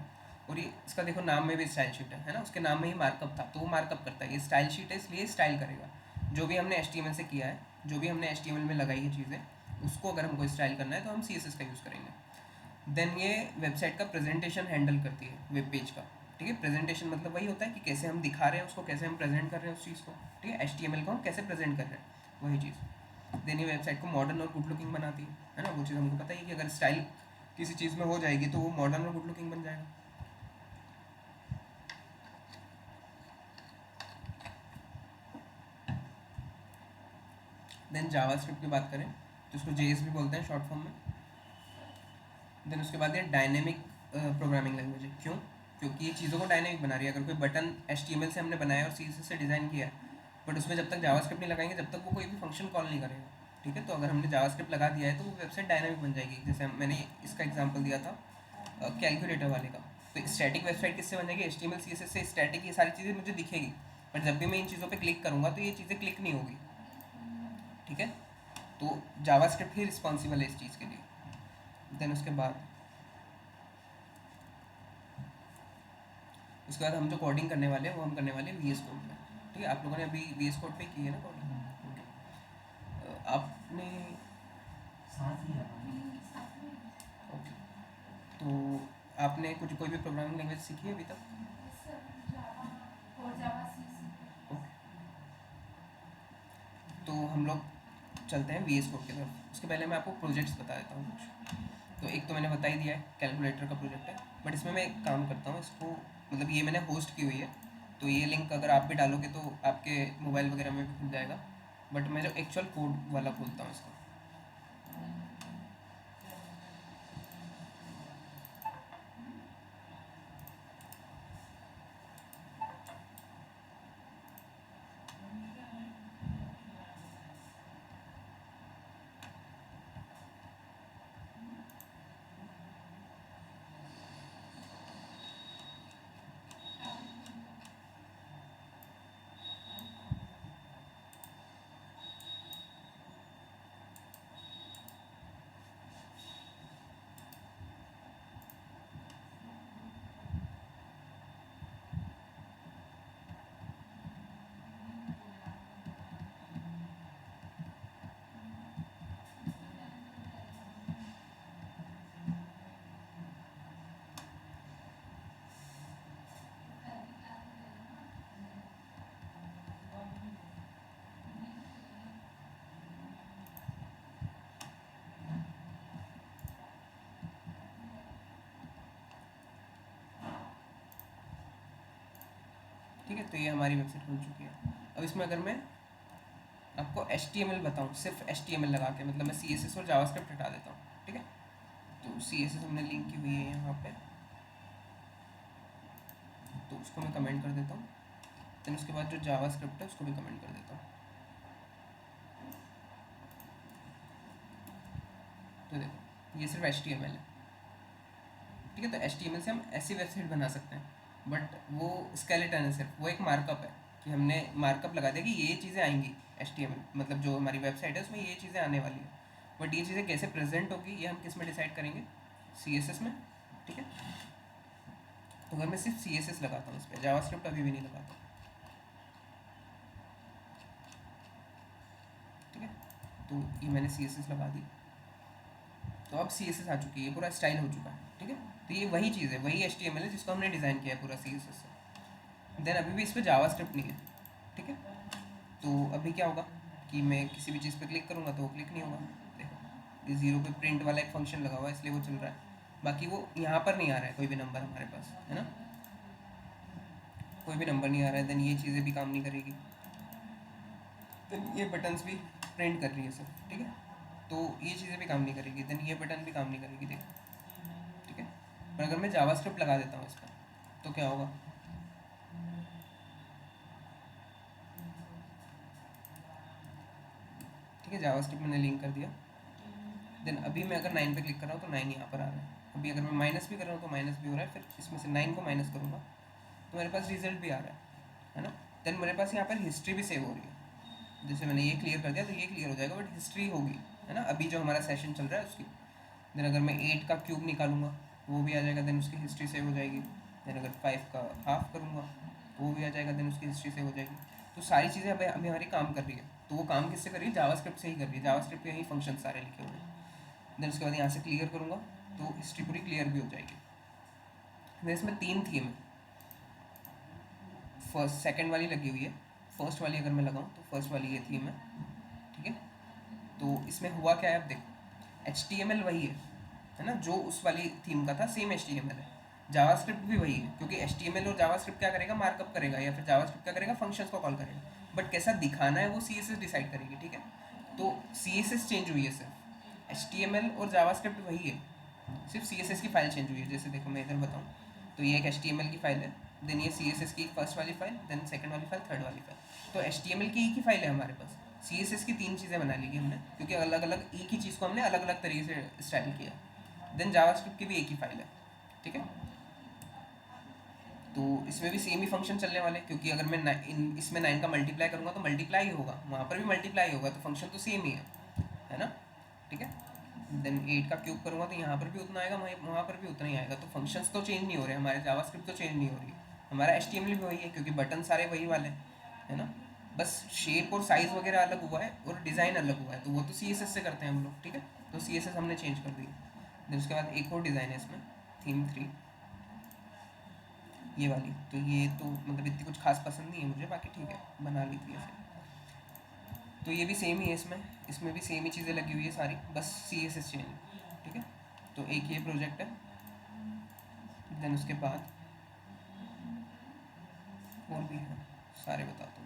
और ये इसका देखो नाम में भी स्टाइल शीट है ना, उसके नाम में ही मार्कअप था तो वो मार्कअप करता है, ये स्टाइल शीट है इसलिए स्टाइल करेगा। जो भी हमने HTML से किया है, जो भी हमने HTML में लगाई है चीज़ें, उसको अगर हमको स्टाइल करना है तो हम CSS का यूज़ करेंगे। देन ये वेबसाइट का प्रेजेंटेशन हैंडल करती है, वेब पेज का, ठीक है। प्रेजेंटेशन मतलब वही होता है कि कैसे हम दिखा रहे हैं उसको, कैसे हम प्रेजेंट कर रहे हैं उस चीज़ को, ठीक है। HTML को हम कैसे प्रेजेंट कर रहे हैं, वही चीज़। देन ये वेबसाइट को मॉडर्न और गुड लुकिंग बनाती है ना, वो चीज़ हमको पता ही है कि अगर स्टाइल किसी चीज़ में हो जाएगी तो वो मॉडर्न और गुड लुकिंग बन जाएगा। देन जावास्क्रिप्ट की बात करें तो इसको JS भी बोलते हैं शॉर्ट फॉर्म में। देन उसके बाद ये डायनेमिक प्रोग्रामिंग लैंग्वेज है, क्यों, क्योंकि ये चीज़ों को डायनेमिक बना रही है। अगर कोई बटन HTML से हमने बनाया और CSS से डिज़ाइन किया है, बट उसमें जब तक जावास्क्रिप्ट नहीं लगाएंगे जब तक वो कोई भी फंक्शन कॉल नहीं करेगा, ठीक है। तो अगर हमने जावास्क्रिप्ट लगा दिया है तो वो वेबसाइट डायनेमिक बन जाएगी। जैसे मैंने इसका एग्जाम्पल दिया था कैलकुलेटर वाले का, तो स्टैटिक वेबसाइट किससे बन जाएगी, HTML CSS से। स्टैटिक ये सारी चीज़ें मुझे दिखेगी, बट जब भी मैं इन चीज़ों पर क्लिक करूँगा तो ये चीज़ें क्लिक नहीं होगी, ठीक है। तो जावास्क्रिप्ट ही रिस्पॉन्सिबल है इस चीज़ के लिए। देन उसके बाद हम जो कोडिंग करने वाले हैं वो हम करने वाले हैं VS कोड में, ठीक है। आप लोगों ने अभी VS कोड पे की है ना कोडिंग, आपने, ओके, तो आपने कुछ कोई भी प्रोग्रामिंग लैंग्वेज सीखी है अभी तक? ओके, तो हम लोग चलते हैं VS कोड की तरफ। उसके पहले मैं आपको प्रोजेक्ट्स बता देता हूँ कुछ। तो एक तो मैंने बता ही दिया है, कैलकुलेटर का प्रोजेक्ट है, बट इसमें मैं एक काम करता हूँ, इसको मतलब ये मैंने होस्ट की हुई है, तो ये लिंक अगर आप भी डालोगे तो आपके मोबाइल वगैरह में भी खुल जाएगा, बट मैं जो एक्चुअल कोड वाला खोलता हूँ इसको। है, तो ये हमारी वेबसाइट खुल चुकी है। अब इसमें अगर मैं आपको HTML बताऊँ, सिर्फ HTML लगा के, मतलब मैं CSS और जावास्क्रिप्ट हटा देता हूँ, ठीक है। तो CSS हमने लिंक की हुई है यहाँ पे, तो उसको मैं कमेंट कर देता हूँ। देन उसके बाद जो जावास्क्रिप्ट है उसको भी कमेंट कर देता हूँ। तो देखो ये सिर्फ HTML है, ठीक है। तो HTML से हम ऐसी वेबसाइट बना सकते हैं, बट वो स्केलेटन है, सिर्फ वो एक मार्कअप है कि हमने मार्कअप लगा दिया कि ये चीज़ें आएंगी HTML, मतलब जो हमारी वेबसाइट है उसमें ये चीज़ें आने वाली है। बट ये चीज़ें कैसे प्रेजेंट होगी ये हम किस में डिसाइड करेंगे, CSS में, ठीक है। तो अगर मैं सिर्फ CSS लगाता हूँ इस पर, जावास्क्रिप्ट अभी भी नहीं लगाता, ठीक है। तो ये मैंने CSS लगा दी, तो अब CSS आ चुकी है, ये पूरा स्टाइल हो चुका है, ठीक है। तो ये वही चीज़ है, वही HTML है जिसको हमने डिज़ाइन किया है पूरा CSS से। देन अभी भी इस पर जावास्क्रिप्ट नहीं है, ठीक है। तो अभी क्या होगा कि मैं किसी भी चीज़ पे क्लिक करूँगा तो वो क्लिक नहीं होगा। देखो ये 0 पे प्रिंट वाला एक फंक्शन लगा हुआ है इसलिए वो चल रहा है, बाकी वो यहाँ पर नहीं आ रहा है कोई भी नंबर हमारे पास, है ना, कोई भी नंबर नहीं आ रहा है। देन ये चीज़ें भी काम नहीं करेगी, देन ये बटन्स भी प्रिंट कर रही है सब, ठीक है। तो ये चीज़ें भी काम नहीं करेगी, देन ये बटन भी काम नहीं करेगी, देखो, ठीक है। पर अगर मैं जावास्क्रिप्ट लगा देता हूँ इस पर तो क्या होगा, ठीक है। जावास्क्रिप्ट मैंने लिंक कर दिया। देन अभी मैं अगर 9 पे क्लिक कर रहा हूँ तो 9 यहाँ पर आ रहा है। अभी अगर मैं माइनस भी कर रहा हूँ तो माइनस भी हो रहा है, फिर इसमें से 9 को माइनस करूँगा तो मेरे पास रिजल्ट भी आ रहा है ना। देन मेरे पास यहाँ पर हिस्ट्री भी सेव हो रही है, जैसे मैंने ये क्लियर कर दिया तो ये क्लियर हो जाएगा, बट हिस्ट्री होगी, है ना, अभी जो हमारा सेशन चल रहा है उसकी। देन अगर मैं 8 का क्यूब निकालूंगा वो भी आ जाएगा, देन उसकी हिस्ट्री सेव हो जाएगी। देन अगर 5 का हाफ करूँगा वो भी आ जाएगा, देन उसकी हिस्ट्री सेव हो जाएगी। तो सारी चीज़ें अभी हमारी काम कर रही है, तो वो काम किससे कर रही है, जावास्क्रिप्ट से ही कर रही है, जावास्क्रिप्ट के यही फंक्शन सारे लिखे हुए हैं। देन उसके बाद यहाँ से क्लियर करूँगा तो हिस्ट्री पूरी क्लियर भी हो जाएगी। देन इसमें 3 थीम है, फर्स्ट सेकंड वाली लगी हुई है, फर्स्ट वाली अगर मैं लगाऊँ तो फर्स्ट वाली ये थीम है, ठीक है। तो इसमें हुआ क्या है, अब देखो HTML वही है ना, जो उस वाली थीम का था सेम HTML है, जावास्क्रिप्ट भी वही है, क्योंकि HTML और जावास्क्रिप्ट क्या करेगा, मार्कअप करेगा, या फिर जावास्क्रिप्ट क्या करेगा, फंक्शंस को कॉल करेगा, बट कैसा दिखाना है वो CSS डिसाइड करेगी, ठीक है। तो CSS चेंज हुई है, सिर्फ HTML और जावास्क्रिप्ट वही है, सिर्फ CSS की फाइल चेंज हुई है। जैसे देखो मैं इधर बताऊँ तो ये एक HTML की फाइल है, देन ये CSS की फर्स्ट वाली फाइल, देन सेकंड वाली फाइल, थर्ड वाली फाइल। तो HTML की एक ही फाइल है हमारे पास, CSS की 3 चीज़ें बना ली हमने, क्योंकि अलग अलग एक ही चीज़ को हमने अलग अलग तरीके से स्टाइल किया। देन जावास्क्रिप्ट की भी एक ही फाइल है, ठीक है। तो इसमें भी सेम ही फंक्शन चलने वाले, क्योंकि अगर मैं इसमें 9 का मल्टीप्लाई करूँगा तो मल्टीप्लाई होगा, वहाँ पर भी मल्टीप्लाई होगा, तो फंक्शन तो सेम ही है ना, ठीक है। देन 8 का क्यूब करूँगा तो यहाँ पर भी उतना आएगा, वहाँ पर भी उतना ही आएगा, तो फंक्शंस तो चेंज नहीं हो रहे, हमारे जावास्क्रिप्ट तो चेंज नहीं हो रही, हमारा HTML भी वही है, क्योंकि बटन सारे वही वाले है ना, बस शेप और साइज़ वगैरह अलग हुआ है और डिज़ाइन अलग हुआ है, तो वो तो CSS से करते हैं हम लोग, ठीक है। तो CSS हमने चेंज कर दी। देन उसके बाद एक और डिज़ाइन है इसमें, थीम 3 ये वाली, तो ये तो मतलब इतनी कुछ खास पसंद नहीं है मुझे, बाकी ठीक है बना ली थी ऐसे। तो ये भी सेम ही है, इसमें भी सेम ही चीज़ें लगी हुई है सारी, बस CSS चेंज, ठीक है। तो एक ये प्रोजेक्ट है, देन उसके बाद और भी है, सारे बताता हूँ।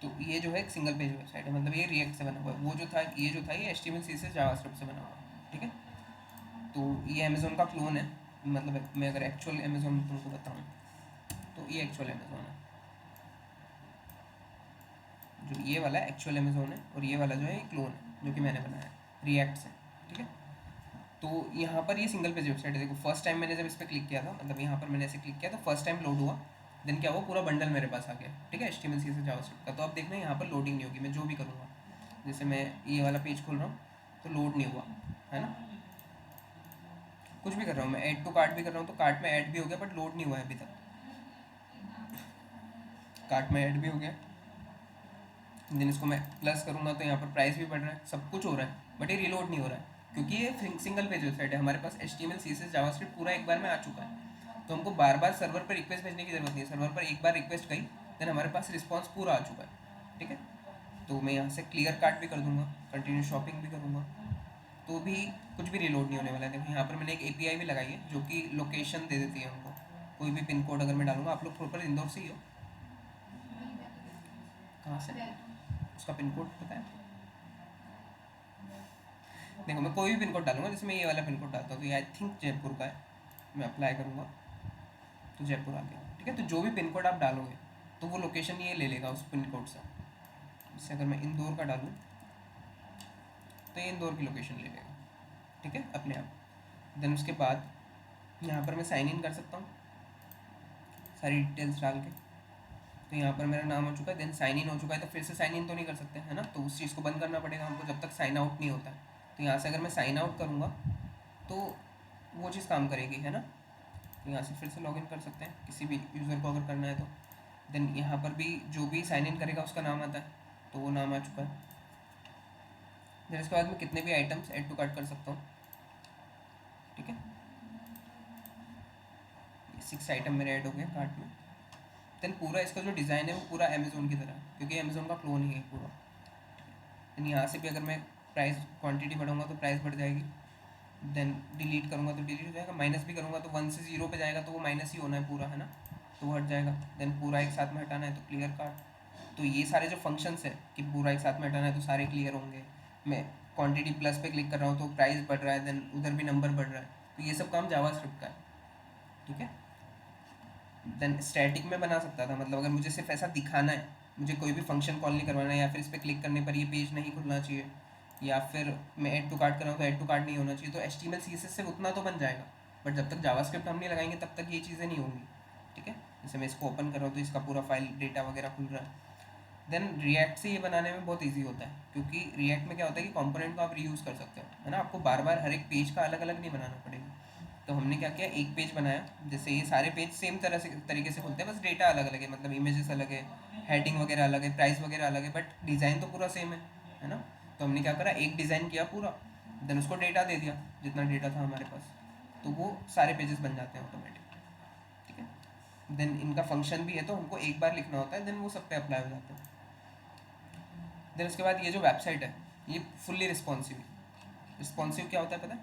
तो ये जो है एक सिंगल पेज वेबसाइट है, मतलब ये रिएक्ट से बना हुआ है, वो जो था ये HTML CSS जावास्क्रिप्ट से बना हुआ है, ठीक है। तो ये अमेज़ोन का क्लोन है, मतलब मैं अगर एक्चुअल अमेज़ोन तुमको बताऊँ तो ये एक्चुअल अमेज़ोन है, जो ये वाला एक्चुअल अमेज़ोन है, और ये वाला जो है क्लोन है जो कि मैंने बनाया है रिएक्ट से, ठीक है। तो यहाँ पर ये सिंगल पेज वेबसाइट है, देखो फर्स्ट टाइम मैंने जब इस पर क्लिक किया था, मतलब यहाँ पर मैंने ऐसे क्लिक किया तो फर्स्ट टाइम लोड हुआ, देन क्या हुआ, पूरा बंडल मेरे पास आ गया, ठीक है, HTML CSS जावास्क्रिप्ट का। तो अब देखना यहाँ पर लोडिंग नहीं होगी, मैं जो भी करूँगा, जैसे मैं ये वाला पेज खोल रहा हूँ तो लोड नहीं हुआ, है ना, कुछ भी कर रहा हूँ मैं, ऐड टू कार्ट भी कर रहा हूँ तो कार्ट में ऐड भी हो गया, बट लोड नहीं हुआ है अभी तक, कार्ट में ऐड भी हो गया। देन इसको मैं प्लस करूँगा तो यहाँ पर प्राइस भी बढ़ रहा है, सब कुछ हो रहा है, बट ये रिलोड नहीं हो रहा है, क्योंकि ये सिंगल पेज वेबसाइट है, हमारे पास HTML CSS जावास्क्रिप्ट पूरा एक बार में आ चुका है, तो हमको बार बार सर्वर पर रिक्वेस्ट भेजने की जरूरत नहीं है, सर्वर पर एक बार रिक्वेस्ट गई देन हमारे पास रिस्पॉन्स पूरा आ चुका है, ठीक है। तो मैं यहाँ से क्लियर कार्ट भी कर दूँगा, कंटिन्यू शॉपिंग भी करूँगा, तो भी कुछ भी रिलोड नहीं होने वाला है। देखो यहाँ पर मैंने एक एपीआई भी लगाई है जो कि लोकेशन दे देती है हमको। कोई भी पिन कोड अगर मैं डालूंगा, आप लोग प्रॉपर इंदौर से ही हो? कहाँ से? उसका पिन कोड पता है? देखो मैं कोई भी पिन कोड डालूंगा, जैसे मैं ये वाला पिन कोड डालता हूँ तो ये आई थिंक जयपुर का है, मैं अप्लाई करूँगा तो जयपुर आ गया। ठीक है, तो जो भी पिन कोड आप डालोगे तो वो लोकेशन ये ले लेगा उस पिन कोड से। जैसे अगर मैं इंदौर का डालूँ तो ये इंदौर की लोकेशन ले लेगा। ठीक है, अपने आप। देन उसके बाद यहाँ पर मैं साइन इन कर सकता हूँ सारी डिटेल्स डाल के। तो यहाँ पर मेरा नाम हो चुका है, देन साइन इन हो चुका है, तो फिर से साइन इन तो नहीं कर सकते है ना, तो उस चीज़ को बंद करना पड़ेगा हमको जब तक साइन आउट नहीं होता है। तो यहाँ से अगर मैं साइन आउट करूँगा तो वो चीज़ काम करेगी, है ना। तो यहाँ से फिर से लॉगिन कर सकते हैं किसी भी यूज़र को अगर करना है तो। देन यहाँ पर भी जो भी साइन इन करेगा उसका नाम आता है, तो वो नाम आ चुका है। देन इसके बाद मैं कितने भी आइटम्स ऐड टू कार्ट कर सकता हूँ। ठीक है, 6 आइटम मेरे ऐड हो गए कार्ट में। देन पूरा इसका जो डिज़ाइन है वो पूरा अमेज़ोन की तरह है, क्योंकि अमेज़ोन का क्लोन ही है पूरा। देन यहाँ से भी अगर मैं प्राइस क्वांटिटी बढ़ाऊँगा तो प्राइस बढ़ जाएगी। देन डिलीट करूँगा तो डिलीट हो जाएगा, माइनस भी करूँगा तो 1 से 0 पे जाएगा, तो वो माइनस ही होना है पूरा, है ना, तो वो हट जाएगा। देन पूरा एक साथ में हटाना है तो क्लियर कार्ट। तो ये सारे जो फंक्शंस है कि पूरा एक साथ में हटाना है तो सारे क्लियर होंगे। मैं क्वांटिटी प्लस पे क्लिक कर रहा हूँ तो प्राइस बढ़ रहा है, देन उधर भी नंबर बढ़ रहा है, तो ये सब काम जावास्क्रिप्ट का है। ठीक है, देन स्टैटिक में बना सकता था, मतलब अगर मुझे सिर्फ ऐसा दिखाना है, मुझे कोई भी फंक्शन कॉल नहीं करवाना है, या फिर इस पर क्लिक करने पर ये पेज नहीं खुलना चाहिए, या फिर मैं ऐड टू कार्ट कर रहा हूँ तो ऐड टू कार्ट नहीं होना चाहिए, तो HTML CSS से उतना तो बन जाएगा, बट जब तक जावास्क्रिप्ट हम नहीं लगाएंगे तब तक ये चीज़ें नहीं होंगी। ठीक है, जैसे मैं इसको ओपन कर रहा हूँ तो इसका पूरा फाइल डेटा वगैरह खुल रहा है। देन रिएक्ट से ये बनाने में बहुत ईजी होता है, क्योंकि रिएक्ट में क्या होता है कि कंपोनेंट को आप रीयूज़ कर सकते हो, है ना, आपको बार बार हर एक पेज का अलग अलग नहीं बनाना पड़ेगा। तो हमने क्या किया, एक पेज बनाया, जैसे ये सारे पेज सेम तरीके से खुलते हैं, बस डेटा अलग अलग है, मतलब इमेजेस अलग है, हेडिंग वगैरह अलग है, प्राइस वगैरह अलग है, बट डिज़ाइन तो पूरा सेम है ना। तो हमने क्या करा, एक डिज़ाइन किया पूरा, देन उसको डेटा दे दिया जितना डेटा था हमारे पास, तो वो सारे पेजेस बन जाते हैं ऑटोमेटिक। ठीक है, देन इनका फंक्शन भी है तो हमको एक बार लिखना होता है, देन वो सब पे अप्लाई हो जाता है। देन उसके बाद ये जो वेबसाइट है ये फुल्ली रिस्पॉन्सिव है। रिस्पॉन्सिव क्या होता है पता है?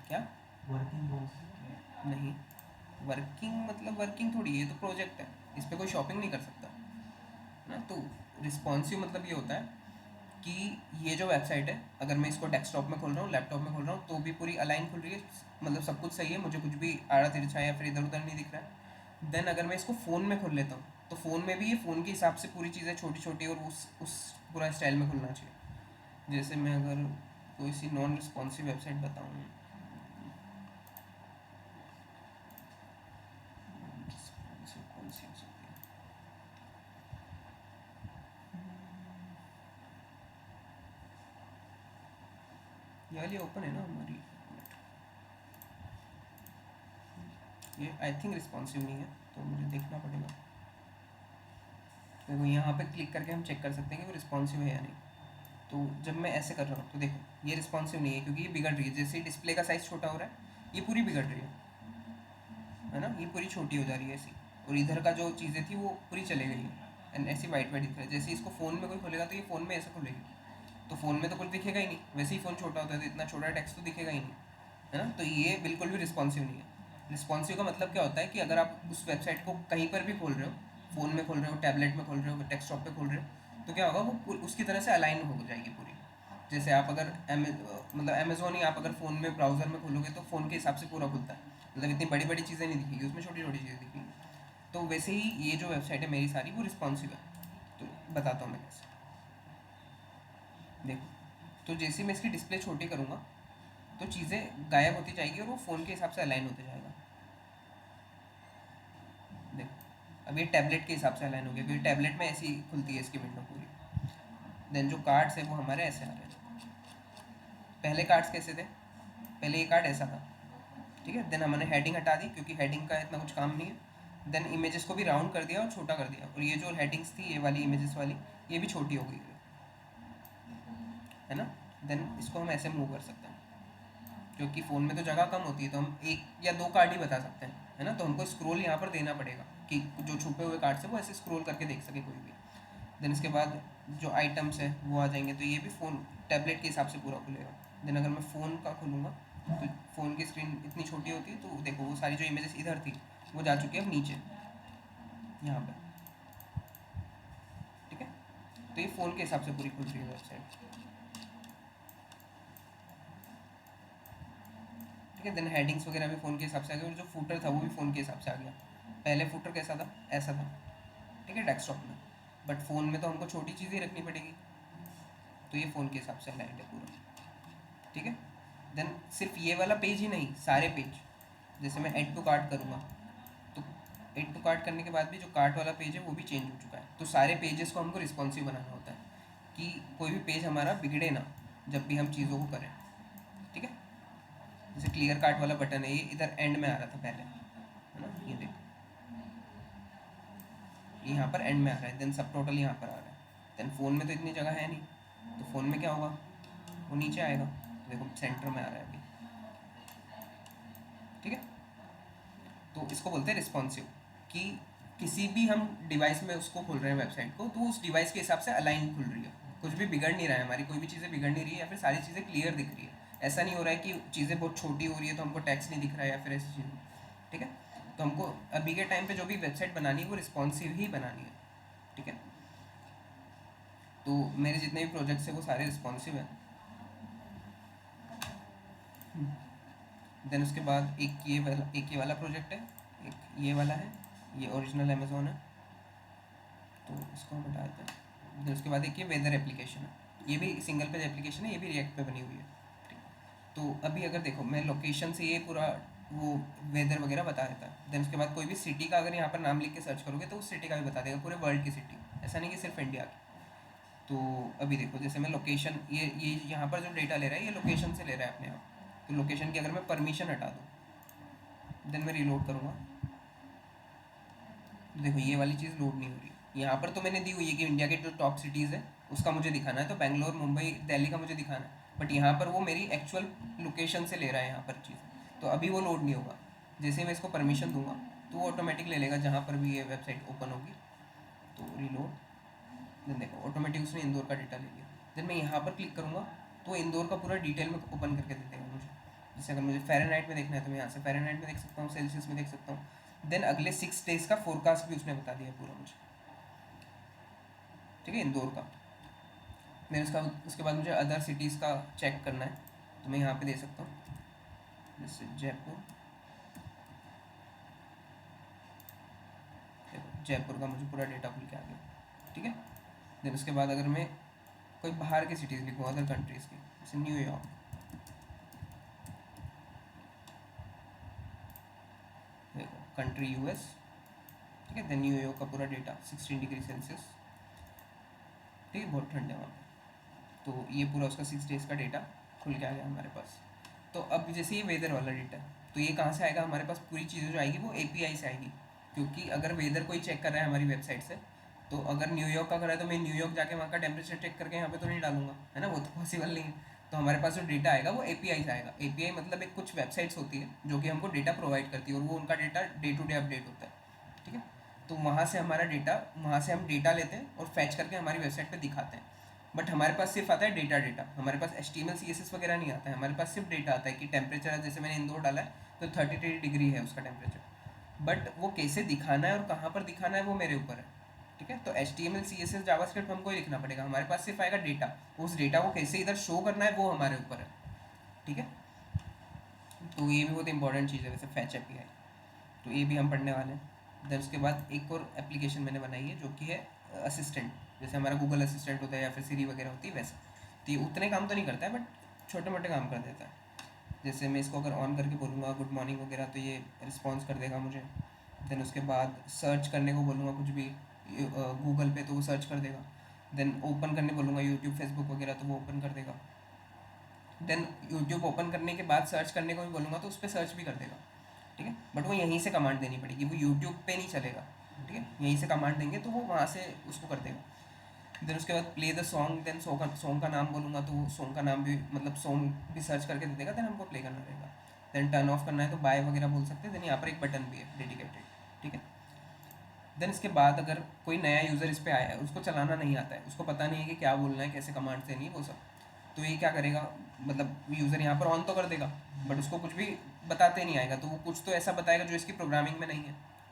क्या? नहीं, वर्किंग मतलब वर्किंग थोड़ी, ये तो प्रोजेक्ट है, इस पर कोई शॉपिंग नहीं कर सकता ना। तो रिस्पॉन्सिव मतलब ये होता है कि ये जो वेबसाइट है, अगर मैं इसको डेस्कटॉप में खोल रहा हूँ, लैपटॉप में खोल रहा हूँ, तो भी पूरी अलाइन खुल रही है, मतलब सब कुछ सही है, मुझे कुछ भी आड़ा तिरछा या फिर इधर उधर नहीं दिख रहा है। देन अगर मैं इसको फ़ोन में खोल लेता हूँ तो फ़ोन में भी ये फ़ोन के हिसाब से पूरी चीज़ें छोटी छोटी और उस पूरा स्टाइल में खुलना चाहिए। जैसे मैं अगर कोई सी नॉन रिस्पॉन्सिव वेबसाइट बताऊँ, कौन सी हो सकती है? ये वाली ओपन है ना हमारी, ये आई थिंक रिस्पॉन्सिव नहीं है, तो मुझे देखना पड़ेगा। देखो यहाँ पे क्लिक करके हम चेक कर सकते हैं कि वो रिस्पॉन्सिव है या नहीं। तो जब मैं ऐसे कर रहा हूँ तो देखो ये रिस्पॉन्सिव नहीं है, क्योंकि ये बिगड़ रही है, जैसे डिस्प्ले का साइज़ छोटा हो रहा है ये पूरी बिगड़ रही है ना, ये पूरी छोटी हो जा रही है ऐसी, और इधर का जो चीज़ें थी वो पूरी चली गई है, एंड ऐसी वाइट वाइट दिख रहा है। जैसे इसको फ़ोन में कोई खोलेगा तो ये फ़ोन में ऐसे खुलेगी, तो फ़ोन में तो कुछ दिखेगा ही नहीं, वैसे ही फ़ोन छोटा होता है तो इतना छोटा टेक्स्ट तो दिखेगा ही नहीं, है ना। तो ये बिल्कुल भी रिस्पॉन्सिव नहीं है। रिस्पॉन्सिव का मतलब क्या होता है कि अगर आप उस वेबसाइट को कहीं पर भी खोल रहे हो, फ़ोन में खोल रहे हो, टैबलेट में खोल रहे हो, डेस्कटॉप पे खोल रहे हो, तो क्या होगा, वो उसकी तरह से अलाइन हो जाएगी पूरी। जैसे आप अगर मतलब अमेज़ोन ही आप अगर फ़ोन में ब्राउज़र में खोलोगे तो फ़ोन के हिसाब से पूरा खुलता है, मतलब इतनी बड़ी बड़ी चीज़ें नहीं दिखेगी उसमें, छोटी छोटी चीज़ें दिखेंगी। तो वैसे ही ये जो वेबसाइट है मेरी सारी वो रिस्पॉन्सिव है। तो बताता हूँ मैं कैसे। देखो, तो जैसे मैं इसकी डिस्प्ले छोटी करूँगा तो चीज़ें गायब होती जाएगी और वो फ़ोन के हिसाब से अलाइन होते जाएगा। देखो अब ये टैबलेट के हिसाब से अलाइन हो गया, क्योंकि टैबलेट में ऐसी खुलती है इसकी विंडो पूरी। देन जो कार्ड्स है वो हमारे ऐसे आ रहे हैं। पहले कार्ड्स कैसे थे, पहले ये कार्ड ऐसा था, ठीक है। देन हमने हेडिंग हटा दी क्योंकि हेडिंग का इतना कुछ काम नहीं है। देन इमेजेस को भी राउंड कर दिया और छोटा कर दिया, और ये जो हेडिंग्स थी ये वाली इमेजेस वाली ये भी छोटी हो गई है ना। देन इसको हम ऐसे मूव कर सकते हैं, क्योंकि फ़ोन में तो जगह कम होती है तो हम एक या दो कार्ड ही बता सकते हैं, है ना। तो हमको स्क्रॉल यहाँ पर देना पड़ेगा कि जो छुपे हुए कार्ड से वो ऐसे स्क्रॉल करके देख सके कोई भी। देन इसके बाद जो आइटम्स है वो आ जाएंगे, तो ये भी फ़ोन टैबलेट के हिसाब से पूरा खुलेगा। देन अगर मैं फ़ोन का खोलूँगा तो फ़ोन की स्क्रीन इतनी छोटी होती है, तो देखो वो सारी जो इमेजेस इधर थी वो जा चुकी है अब नीचे यहाँ पे, ठीक है। तो ये फ़ोन के हिसाब से पूरी खुल रही है वेबसाइट, ठीक है। देन हेडिंग्स वगैरह भी फ़ोन के हिसाब से आ गया, और जो फूटर था वो भी फ़ोन के हिसाब से आ गया। पहले फूटर कैसा था, ऐसा था, ठीक है, डेस्कटॉप में, बट फ़ोन में तो हमको छोटी चीज़ें रखनी पड़ेगी, तो ये फ़ोन के हिसाब से अलाइंड है पूरा, ठीक है। देन सिर्फ ये वाला पेज ही नहीं, सारे पेज, जैसे मैं ऐड टू कार्ट करूँगा तो ऐड टू कार्ट करने के बाद भी जो कार्ट वाला पेज है वो भी चेंज हो चुका है। तो सारे पेजेस को हमको रिस्पॉन्सिव बनाना होता है कि कोई भी पेज हमारा बिगड़े ना जब भी हम चीज़ों को करें, ठीक है। जैसे क्लियर कार्ट वाला बटन है, ये इधर एंड में आ रहा था पहले, है ना, ये देखो ये यहाँ पर एंड में आ रहा है, देन सब टोटल यहाँ पर आ रहा है। देन फ़ोन में तो इतनी जगह है नहीं, तो फ़ोन में क्या होगा, वो नीचे आएगा, देखो सेंटर में आ रहा है अभी, ठीक है। तो इसको बोलते हैं रिस्पॉन्सिव, कि किसी भी हम डिवाइस में उसको खोल रहे हैं वेबसाइट को, तो उस डिवाइस के हिसाब से अलाइन खुल रही है, कुछ भी बिगड़ नहीं रहा है, हमारी कोई भी चीज़ें बिगड़ नहीं रही है, या फिर सारी चीज़ें क्लियर दिख रही है। ऐसा नहीं हो रहा है कि चीज़ें बहुत छोटी हो रही है तो हमको टैक्स नहीं दिख रहा है या फिर ऐसी चीज़ें, ठीक है। तो हमको अभी के टाइम पे जो भी वेबसाइट बनानी है वो रिस्पॉन्सिव ही बनानी है, ठीक है। तो मेरे जितने भी प्रोजेक्ट्स हैं वो सारे रिस्पॉन्सिव हैं। देन उसके बाद एक ये वाला प्रोजेक्ट है, एक ये वाला है, ये ओरिजिनल अमेज़ोन है, तो इसको हम हटा देते हैं। देन उसके बाद एक ये वेदर एप्लीकेशन है, ये भी सिंगल पेज एप्लीकेशन है, ये भी रिएक्ट पे बनी हुई है, ठीक। तो अभी अगर देखो मैं लोकेशन से ये पूरा वो वेदर वगैरह बता देता है। देन उसके बाद कोई भी सिटी का अगर यहाँ पर नाम लिख के सर्च करोगे तो उस सिटी का भी बता देगा, पूरे वर्ल्ड की सिटी, ऐसा नहीं कि सिर्फ इंडिया की। तो अभी देखो जैसे मैं लोकेशन, ये यहाँ पर जो डेटा ले रहा है ये लोकेशन से ले रहा है अपने आप, तो लोकेशन की अगर मैं परमिशन हटा दूँ, देन मैं रीलोड करूँगा, तो देखो ये वाली चीज़ लोड नहीं हो रही। यहाँ पर तो मैंने दी हुई है कि इंडिया के जो टॉप सिटीज़ है उसका मुझे दिखाना है, तो बेंगलोर, मुंबई, दिल्ली का मुझे दिखाना है, बट यहाँ पर वो मेरी एक्चुअल लोकेशन से ले रहा है यहाँ पर चीज़, तो अभी वो लोड नहीं होगा। जैसे मैं इसको परमिशन दूंगा तो वो ऑटोमेटिक ले लेगा जहाँ पर भी ये वेबसाइट ओपन होगी, तो रीलोड, देन देखो ऑटोमेटिक उसने इंदौर का डेटा ले लिया। देन मैं यहाँ पर क्लिक करूँगा तो इंदौर का पूरा डिटेल में ओपन करके दे देगा मुझे। जैसे अगर मुझे फ़ारेनहाइट में देखना है तो मैं यहाँ से फ़ारेनहाइट में देख सकता हूँ, सेल्सियस में देख सकता हूँ। देन अगले 6 डेज़ का फोरकास्ट भी उसने बता दिया पूरा मुझे, ठीक है, इंदौर का। देन उसके बाद मुझे अदर सिटीज़ का चेक करना है, तो मैं यहाँ पे दे सकता हूँ, जैसे जयपुर, देखो जयपुर का मुझे पूरा डेटा खुल के आ गया, ठीक है। देन उसके बाद अगर मैं कोई बाहर की सिटीज़ लिखूँ, अदर कंट्रीज़ की, जैसे न्यूयॉर्क, देखो कंट्री यूएस, ठीक है। देन न्यूयॉर्क का पूरा डेटा 16 डिग्री सेल्सियस, ठीक है, बहुत ठंड है वहाँ पे। तो ये पूरा उसका 6 डेज़ का डेटा खुल के आ गया हमारे पास। तो अब जैसे ये वेदर वाला डेटा है, तो ये कहाँ से आएगा, हमारे पास पूरी चीज़ें जो आएगी वो एपीआई से आएगी, क्योंकि अगर वेदर कोई चेक कर रहा है हमारी वेबसाइट से, तो अगर न्यूयॉर्क का कर रहा है तो मैं न्यूयॉर्क जाके वहाँ का टेम्परेचर चेक करके यहाँ पे तो नहीं डालूंगा, है ना, वो तो पॉसिबल नहीं है। तो हमारे पास जो डेटा आएगा वो एपीआई से आएगा। एपीआई मतलब एक कुछ वेबसाइट्स होती है जो कि हमको डेटा प्रोवाइड करती है, और वो उनका data day to day update होता है, ठीक है। तो वहाँ से हमारा डेटा, वहाँ से हम डेटा लेते हैं और फैच करके हमारी वेबसाइट पे दिखाते हैं। बट हमारे पास सिर्फ आता है डेटा, हमारे पास HTML CSS वगैरह नहीं आता है, हमारे पास सिर्फ डेटा आता है कि टेम्परेचर, जैसे मैंने इंदौर डाला है तो 33 डिग्री है उसका टेम्परेचर, बट वो कैसे दिखाना है और कहाँ पर दिखाना है वो मेरे ऊपर है, ठीक है। तो HTML CSS जावास्क्रिप्ट हमको ही लिखना पड़ेगा, हमारे पास सिर्फ आएगा डेटा, उस डेटा को कैसे इधर शो करना है वो हमारे ऊपर है, ठीक है। तो ये भी बहुत इंपॉर्टेंट चीज़ है वैसे, फैच एपीआई, तो ये भी हम पढ़ने वाले हैं। देन उसके बाद एक और एप्लीकेशन मैंने बनाई है जो कि है असिस्टेंट, जैसे हमारा गूगल असिस्टेंट होता है या फिर सीरी वगैरह होती है वैसे। तो ये उतने काम तो नहीं करता है बट छोटे मोटे काम कर देता है। जैसे मैं इसको अगर ऑन करके बोलूँगा गुड मॉर्निंग वगैरह तो ये रिस्पॉन्स कर देगा मुझे। देन उसके बाद सर्च करने को बोलूँगा कुछ भी गूगल पे तो वो सर्च कर देगा। देन ओपन करने बोलूँगा यूट्यूब, फेसबुक वगैरह तो वो ओपन कर देगा। देन यूट्यूब ओपन करने के बाद सर्च करने को भी बोलूँगा तो उस पर सर्च भी कर देगा, ठीक है। बट वो यहीं से कमांड देनी पड़ेगी, वो यूट्यूब पे नहीं चलेगा, ठीक है। यहीं से कमांड देंगे तो वो वहाँ से उसको कर देगा। देन उसके बाद play the song, then song का नाम बोलूँगा तो वो सॉन्ग का नाम भी, मतलब सॉन्ग भी सर्च करके दे देगा, देन हमको प्ले करना रहेगा। देन टर्न ऑफ करना है तो बाय वगैरह बोल सकते हैं। देन यहाँ पर एक बटन भी है डेडिकेटेड, ठीक है। देन इसके बाद अगर कोई नया यूज़र इस पे आया है, उसको चलाना नहीं आता है, उसको पता नहीं है कि क्या बोलना है, कैसे कमांड देनी है, वो सब, तो ये क्या करेगा, मतलब यूज़र यहाँ पर ऑन तो कर देगा बट उसको कुछ भी बताते नहीं आएगा, तो वो कुछ तो ऐसा बताएगा जो इसकी प्रोग्रामिंग में नहीं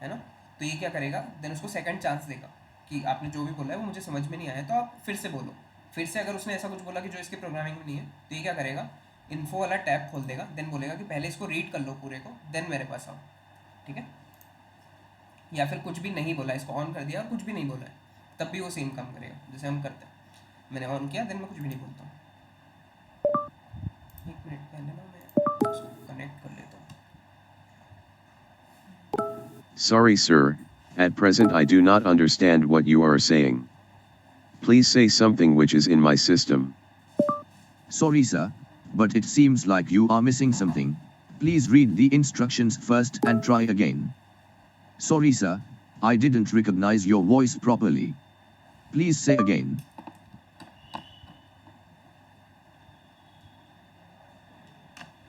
है ना। तो ये क्या करेगा, देन उसको सेकंड चांस देगा कि आपने जो भी बोला है वो मुझे समझ में नहीं आया, तो आप फिर से बोलो। फिर से अगर उसने ऐसा कुछ बोला कि जो इसकी प्रोग्रामिंग में नहीं है, तो ये क्या करेगा, इन्फो वाला टैब खोल देगा, देन बोलेगा कि पहले इसको रीड कर लो पूरे को, देन मेरे पास आओ, ठीक है। या फिर कुछ भी नहीं बोला, इसको ऑन कर दिया और कुछ भी नहीं बोला है, तब भी वो सेम काम करेगा जैसे हम करते हैं। मैंने ऑन किया, देन मैं कुछ भी नहीं बोलता हूँ। एक मिनट पहले ना मैं इसको कनेक्ट कर लेता हूँ। Sorry, sir, at present I do not understand what you are saying. Please say something which is in my system. Sorry, sir, but it seems like you are missing something. Please read the instructions first and try again. Sorry, sir, I didn't recognize your voice properly. Please say again.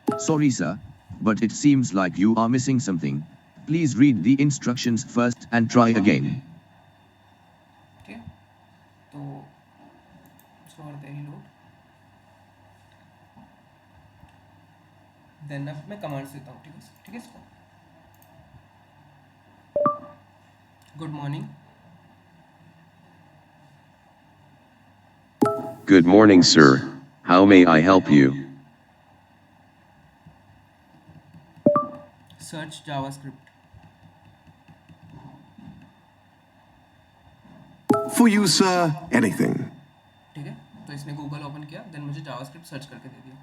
Sorry, sir, but it seems like you are missing something. Please read the instructions first and try again. ठीक है, तो इसको करते हैं reload. Then अब मैं commands देता हूँ, ठीक है इसको। Good morning. Good morning, sir. How may I help you? Search JavaScript. For you, sir, anything. ठीक है, तो इसने गूगल ओपन किया, देन मुझे जावास्क्रिप्ट सर्च करके दे दिया,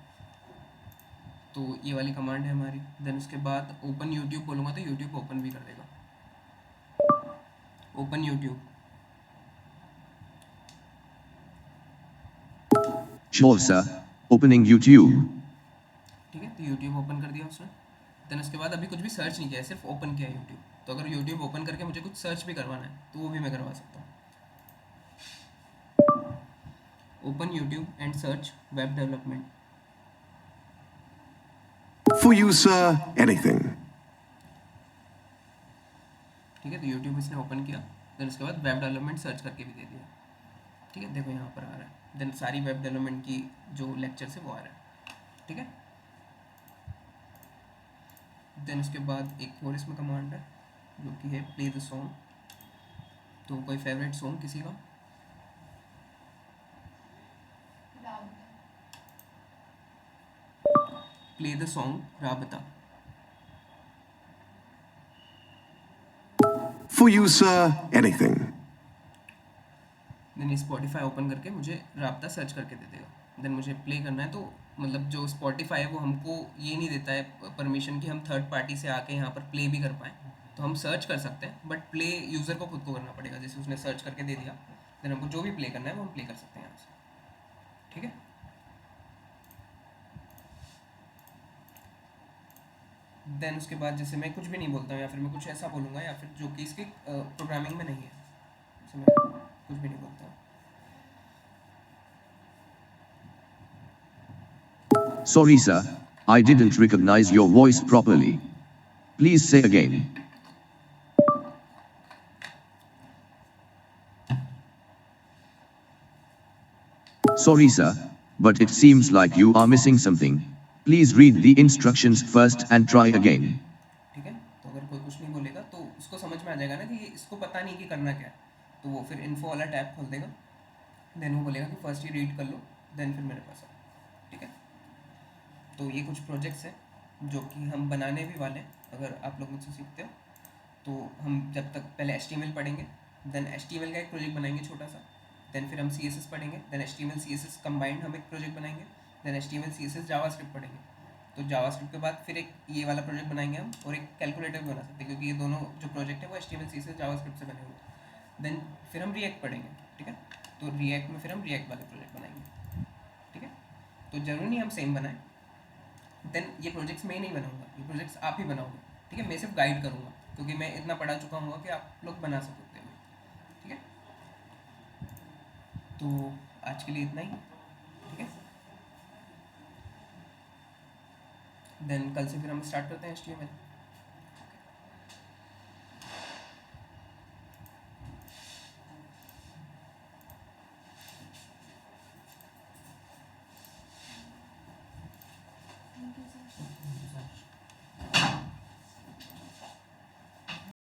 तो ये वाली कमांड है हमारी। देन उसके बाद ओपन यूट्यूब बोलूँगा तो यूट्यूब ओपन भी कर देगा। Open YouTube, Sure, sir. Opening YouTube. ठीक है, तो यूट्यूब ओपन कर दिया उसने। देन उसके बाद अभी कुछ भी सर्च नहीं किया, सिर्फ ओपन किया यूट्यूब। तो अगर यूट्यूब ओपन करके मुझे कुछ सर्च भी करवाना है तो वो भी मैं करवा सकता हूँ। Open YouTube and search web development. For you, sir, anything. ठीक है, तो यूट्यूब इसने ओपन किया, देन उसके बाद वेब डेवलपमेंट सर्च करके भी दे दिया। ठीक है, देखो यहाँ पर आ रहा है, देन सारी वेब डेवलपमेंट की जो लेक्चर्स है वो आ रहा है। ठीक है, देन उसके बाद एक और इसमें कमांड है जो कि है प्ले द सॉन्ग। तो कोई फेवरेट सॉन्ग किसी का? Play the song Raabta. For you, sir, anything. Then Spotify open करके मुझे राबता सर्च करके दे देगा। देन मुझे प्ले करना है, तो मतलब जो स्पॉटिफाई है वो हमको ये नहीं देता है परमिशन कि हम थर्ड पार्टी से आके यहाँ पर प्ले भी कर पाएँ। तो हम सर्च कर सकते हैं बट प्ले यूज़र को खुद को करना पड़ेगा। जैसे उसने सर्च करके दे दिया, देन हमको जो भी प्ले करना है वो हम प्ले कर सकते हैं यहाँ से। ठीक है, देन उसके बाद जैसे मैं कुछ भी नहीं बोलता हूँ या फिर मैं कुछ ऐसा बोलूँगा या फिर जो कि इसकी प्रोग्रामिंग में नहीं है, जैसे मैं कुछ भी नहीं बोलता हूँ। Sorry, sir, I didn't recognize your voice properly. Please say again. Sorry, sir, but it seems like you are missing something. Please read the instructions first and try again. ठीक है, तो अगर कोई कुछ नहीं बोलेगा तो उसको समझ में आ जाएगा ना कि ये इसको पता नहीं कि करना क्या है, तो वो फिर इन्फो वाला टैब खोल देगा, देन वो बोलेगा कि फर्स्ट ये रीड कर लो, देन फिर मेरे पास आओ। ठीक है, तो ये कुछ प्रोजेक्ट्स हैं जो कि हम बनाने भी वाले हैं। अगर आप लोग मुझसे सीखते हो तो हम जब तक पहले HTML पढ़ेंगे, देन HTML का एक प्रोजेक्ट बनाएंगे छोटा सा, देन फिर हम CSS पढ़ेंगे, देन HTML CSS कंबाइंड हम एक प्रोजेक्ट बनाएंगे, देन HTML CSS जावास्क्रिप्ट पढ़ेंगे। तो जावास्क्रिप्ट के बाद फिर एक ये वाला प्रोजेक्ट बनाएंगे हम, और एक कैलकुलेटर भी बना सकते हैं क्योंकि ये दोनों जो प्रोजेक्ट है वो HTML CSS जावास्क्रिप्ट से बने हुए हैं। देन फिर हम रिएक्ट पढ़ेंगे। ठीक है, तो रिएक्ट में फिर हम रिएक्ट वाले प्रोजेक्ट बनाएंगे। ठीक है, तो जरूरी नहीं हम सेम बनाएं। देन ये प्रोजेक्ट्स मैं ही नहीं बनाऊंगा, ये प्रोजेक्ट्स आप ही बनाओगे। ठीक है, मैं सिर्फ गाइड करूँगा क्योंकि मैं इतना पढ़ा चुका हूँ कि आप लोग बना सकते हो। ठीक है, तो आज के लिए इतना ही। ठीक है, देन कल से फिर हम स्टार्ट करते हैं HTML।